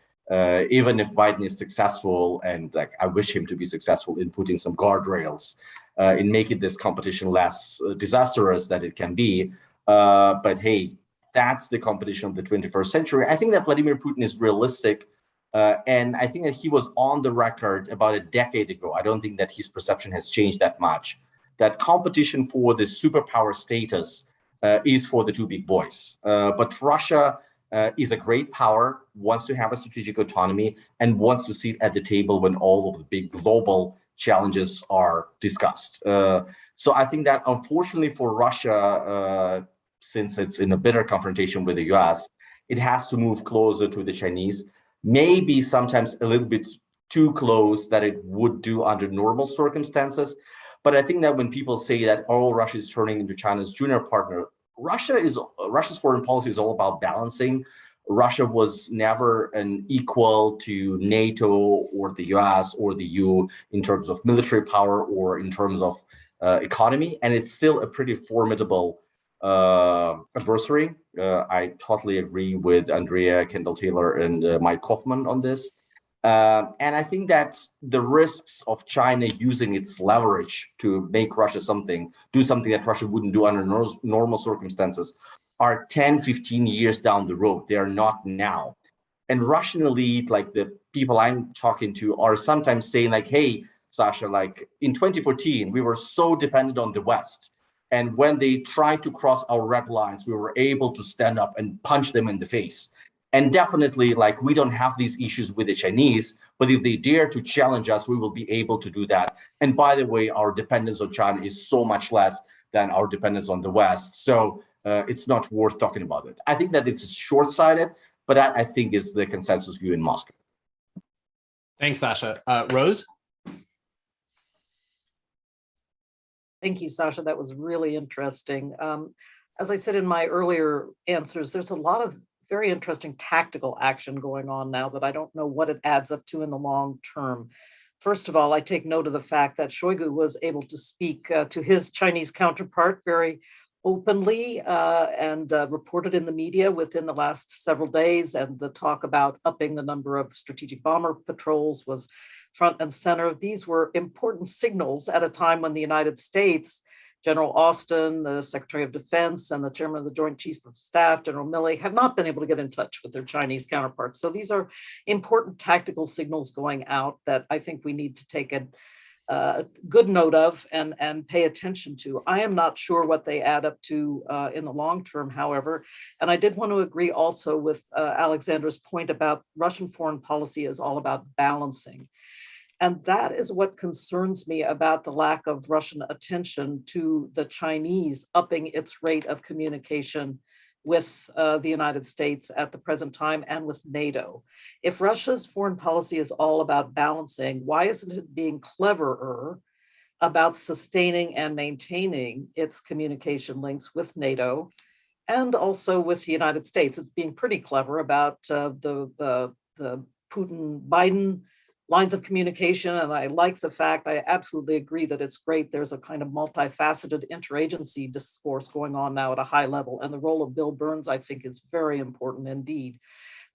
Even if Biden is successful, and I wish him to be successful in putting some guardrails in making this competition less disastrous than it can be. But hey, that's the competition of the 21st century. I think that Vladimir Putin is realistic. And I think that he was on the record about a decade ago. I don't think that his perception has changed that much. That competition for the superpower status is for the two big boys. But Russia is a great power, wants to have a strategic autonomy, and wants to sit at the table when all of the big global challenges are discussed. So I think that unfortunately for Russia, since it's in a bitter confrontation with the US, it has to move closer to the Chinese, maybe sometimes a little bit too close that it would do under normal circumstances. But I think that when people say that, oh, Russia is turning into China's junior partner, Russia's foreign policy is all about balancing. Russia was never an equal to NATO or the US or the EU in terms of military power or in terms of economy. And it's still a pretty formidable adversary. I totally agree with Andrea Kendall-Taylor and Mike Kaufman on this. And I think that the risks of China using its leverage to make Russia do something that Russia wouldn't do under normal circumstances are 10, 15 years down the road. They are not now. And Russian elite, like the people I'm talking to, are sometimes saying like, hey, Sasha, like in 2014, we were so dependent on the West. And when they tried to cross our red lines, we were able to stand up and punch them in the face. And definitely, like, we don't have these issues with the Chinese, but if they dare to challenge us, we will be able to do that. And by the way, our dependence on China is so much less than our dependence on the West. So it's not worth talking about it. I think that it's short-sighted, but that, I think, is the consensus view in Moscow. Thanks, Sasha. Rose? Thank you, Sasha. That was really interesting. As I said in my earlier answers, there's a lot of very interesting tactical action going on now that I don't know what it adds up to in the long term. First of all, I take note of the fact that Shoigu was able to speak to his Chinese counterpart very openly and reported in the media within the last several days. And the talk about upping the number of strategic bomber patrols was front and center. These were important signals at a time when the United States, General Austin, the Secretary of Defense, and the Chairman of the Joint Chiefs of Staff, General Milley, have not been able to get in touch with their Chinese counterparts. So these are important tactical signals going out that I think we need to take a good note of and pay attention to. I am not sure what they add up to in the long term, however, and I did want to agree also with Alexandra's point about Russian foreign policy is all about balancing. And that is what concerns me about the lack of Russian attention to the Chinese upping its rate of communication with the United States at the present time and with NATO. If Russia's foreign policy is all about balancing, why isn't it being cleverer about sustaining and maintaining its communication links with NATO and also with the United States? It's being pretty clever about the Putin-Biden lines of communication, and I like the fact, I absolutely agree that it's great. There's a kind of multifaceted interagency discourse going on now at a high level, and the role of Bill Burns, I think, is very important indeed.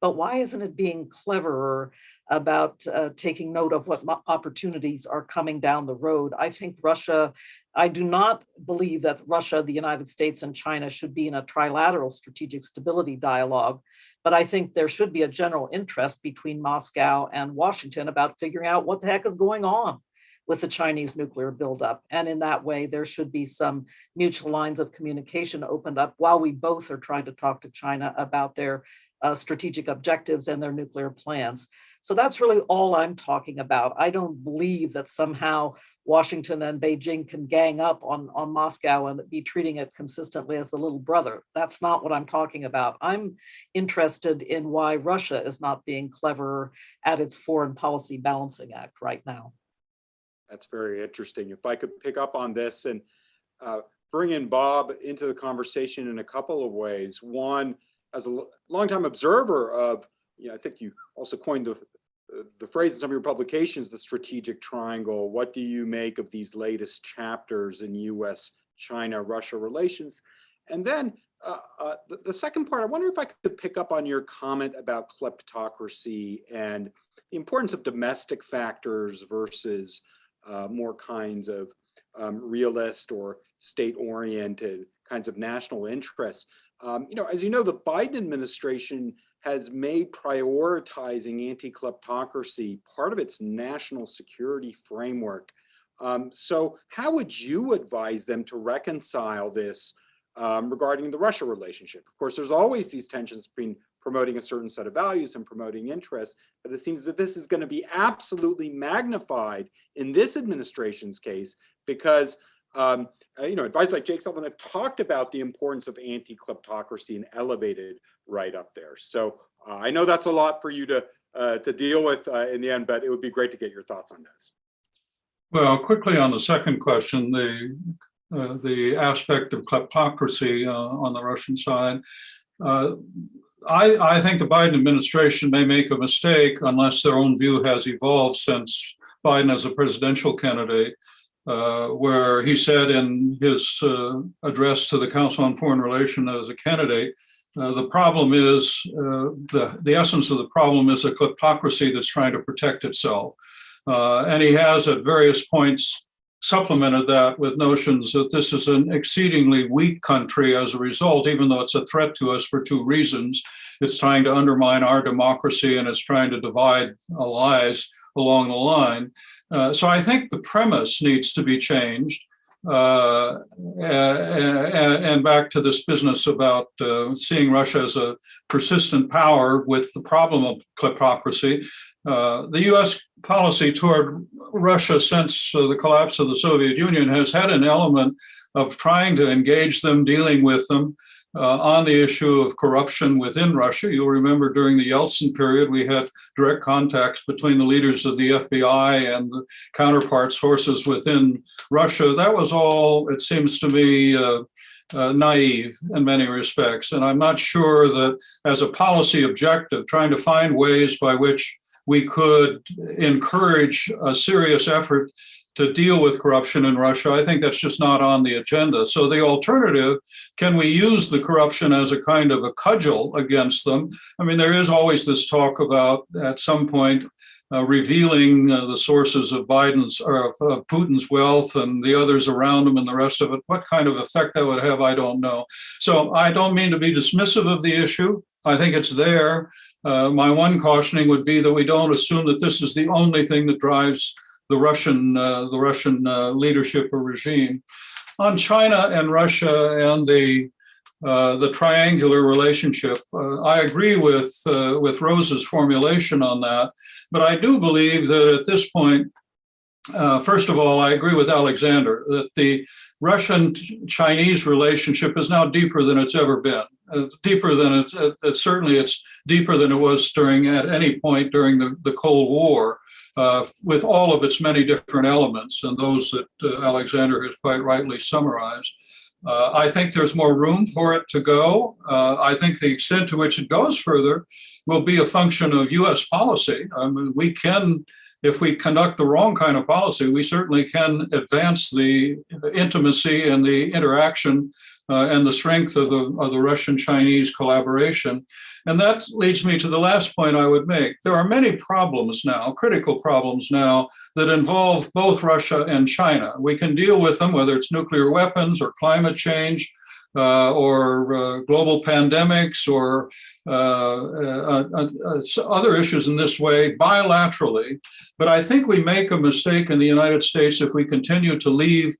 But why isn't it being cleverer about taking note of what opportunities are coming down the road? I think Russia, I do not believe that Russia, the United States, and China should be in a trilateral strategic stability dialogue. But I think there should be a general interest between Moscow and Washington about figuring out what the heck is going on with the Chinese nuclear buildup. And in that way, there should be some mutual lines of communication opened up while we both are trying to talk to China about their strategic objectives and their nuclear plans. So that's really all I'm talking about. I don't believe that somehow Washington and Beijing can gang up on Moscow and be treating it consistently as the little brother. That's not what I'm talking about. I'm interested in why Russia is not being clever at its foreign policy balancing act right now. That's very interesting. If I could pick up on this and bring in Bob into the conversation in a couple of ways. One, as a longtime observer of, I think you also coined the phrase in some of your publications, the strategic triangle. What do you make of these latest chapters in US-China-Russia relations? And then the second part, I wonder if I could pick up on your comment about kleptocracy and the importance of domestic factors versus more kinds of realist or state-oriented kinds of national interests. As you know, the Biden administration has made prioritizing anti-kleptocracy part of its national security framework. So how would you advise them to reconcile this regarding the Russia relationship? Of course, there's always these tensions between promoting a certain set of values and promoting interests, but it seems that this is going to be absolutely magnified in this administration's case because advisors like Jake Sullivan have talked about the importance of anti-kleptocracy and elevated right up there. So I know that's a lot for you to deal with in the end, but it would be great to get your thoughts on this. Well, quickly on the second question, the aspect of kleptocracy on the Russian side, I think the Biden administration may make a mistake unless their own view has evolved since Biden as a presidential candidate, where he said in his address to the Council on Foreign Relations as a candidate, the problem is, the essence of the problem is a kleptocracy that's trying to protect itself. And he has at various points supplemented that with notions that this is an exceedingly weak country as a result, even though it's a threat to us for two reasons. It's trying to undermine our democracy and it's trying to divide allies along the line. So I think the premise needs to be changed. and back to this business about seeing Russia as a persistent power with the problem of kleptocracy. The U.S. policy toward Russia since the collapse of the Soviet Union has had an element of trying to engage them, dealing with them on the issue of corruption within Russia. You'll remember during the Yeltsin period, we had direct contacts between the leaders of the FBI and the counterpart sources within Russia. That was all, it seems to me, naive in many respects. And I'm not sure that as a policy objective, trying to find ways by which we could encourage a serious effort to deal with corruption in Russia, I think that's just not on the agenda. So the alternative, can we use the corruption as a kind of a cudgel against them? I mean, there is always this talk about, at some point, revealing the sources of Biden's or of Putin's wealth and the others around him and the rest of it. What kind of effect that would have, I don't know. So I don't mean to be dismissive of the issue. I think it's there. My one cautioning would be that we don't assume that this is the only thing that drives the Russian leadership or regime. On China and Russia and the triangular relationship, I agree with Rose's formulation on that. But I do believe that at this point, first of all, I agree with Alexander that the Russian-Chinese relationship is now deeper than it's ever been. Deeper than certainly it's deeper than it was at any point during the Cold War. With all of its many different elements and those that Alexander has quite rightly summarized. I think there's more room for it to go. I think the extent to which it goes further will be a function of US policy. I mean, we can, if we conduct the wrong kind of policy, we certainly can advance the intimacy and the interaction and the strength of the Russian-Chinese collaboration. And that leads me to the last point I would make. There are many problems now, critical problems now, that involve both Russia and China. We can deal with them, whether it's nuclear weapons or climate change or global pandemics or other issues in this way bilaterally. But I think we make a mistake in the United States if we continue to leave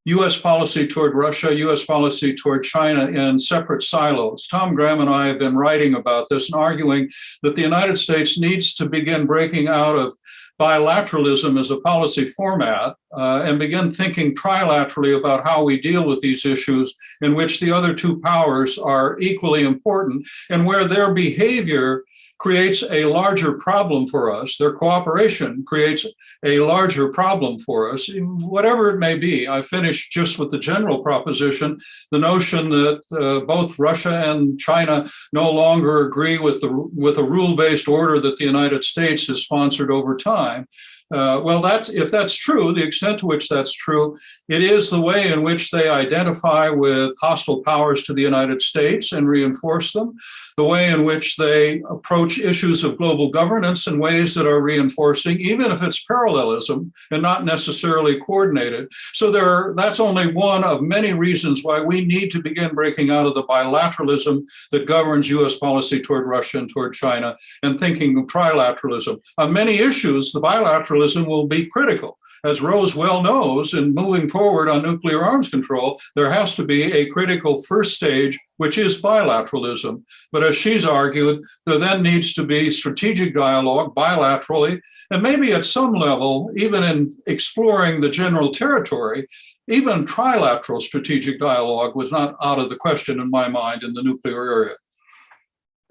US policy toward Russia, US policy toward China in separate silos. Tom Graham and I have been writing about this and arguing that the United States needs to begin breaking out of bilateralism as a policy format and begin thinking trilaterally about how we deal with these issues in which the other two powers are equally important and where their behavior creates a larger problem for us. Their cooperation creates a larger problem for us, whatever it may be. I finished just with the general proposition, the notion that both Russia and China no longer agree with a rule-based order that the United States has sponsored over time. Well, if that's true, the extent to which that's true, it is the way in which they identify with hostile powers to the United States and reinforce them, the way in which they approach issues of global governance in ways that are reinforcing, even if it's parallelism and not necessarily coordinated. So that's only one of many reasons why we need to begin breaking out of the bilateralism that governs US policy toward Russia and toward China and thinking of trilateralism. On many issues, the bilateralism will be critical. As Rose well knows, in moving forward on nuclear arms control, there has to be a critical first stage, which is bilateralism. But as she's argued, there then needs to be strategic dialogue bilaterally, and maybe at some level, even in exploring the general territory, even trilateral strategic dialogue was not out of the question in my mind in the nuclear area.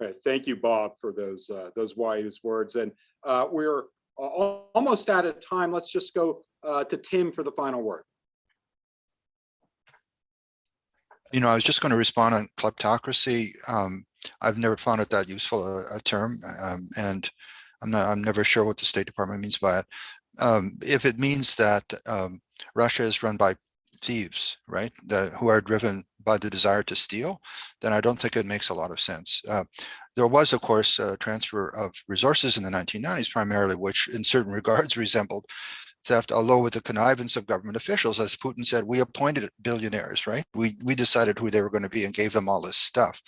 All right, thank you, Bob, for those wise words. And we're almost out of time. Let's just go to Tim for the final word. You know, I was just going to respond on kleptocracy. I've never found it that useful a term, and I'm never sure what the State Department means by it. If it means that Russia is run by thieves, right, who are driven by the desire to steal, then I don't think it makes a lot of sense. There was, of course, a transfer of resources in the 1990s, primarily, which in certain regards resembled theft, although with the connivance of government officials. As Putin said, we appointed billionaires, right? We decided who they were going to be and gave them all this stuff.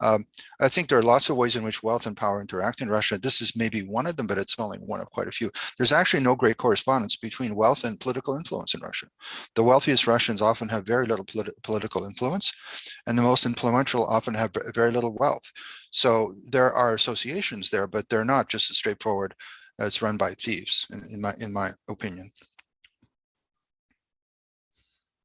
I think there are lots of ways in which wealth and power interact in Russia. This is maybe one of them, but it's only one of quite a few. There's actually no great correspondence between wealth and political influence in Russia. The wealthiest Russians often have very little political influence, and the most influential often have very little wealth. So there are associations there, but they're not just as straightforward as run by thieves, in my opinion.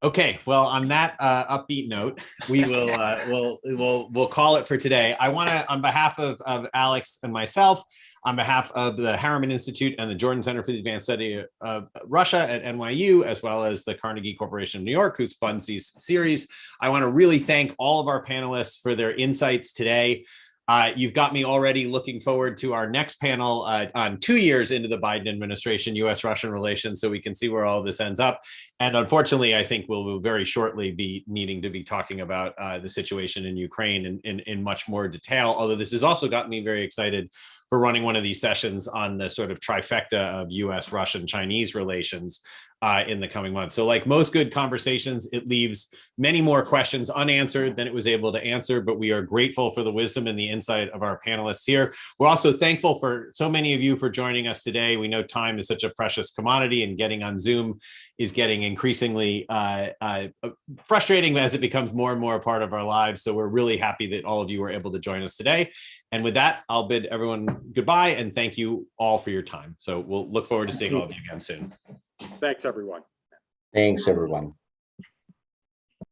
Okay, well, on that upbeat note, we will we'll call it for today. I want to, on behalf of Alex and myself, on behalf of the Harriman Institute and the Jordan Center for the Advanced Study of Russia at NYU, as well as the Carnegie Corporation of New York, who funds these series, I want to really thank all of our panelists for their insights today. You've got me already looking forward to our next panel on 2 years into the Biden administration, U.S.-Russian relations, so we can see where all this ends up. And unfortunately, I think we'll very shortly be needing to be talking about the situation in Ukraine in much more detail, although this has also gotten me very excited for running one of these sessions on the sort of trifecta of US, Russian, Chinese relations in the coming months. So like most good conversations, it leaves many more questions unanswered than it was able to answer, but we are grateful for the wisdom and the insight of our panelists here. We're also thankful for so many of you for joining us today. We know time is such a precious commodity, and getting on Zoom is getting increasingly frustrating as it becomes more and more a part of our lives. So we're really happy that all of you were able to join us today. And with that, I'll bid everyone goodbye and thank you all for your time. So we'll look forward to seeing all of you again soon. Thanks, everyone. Thanks, everyone.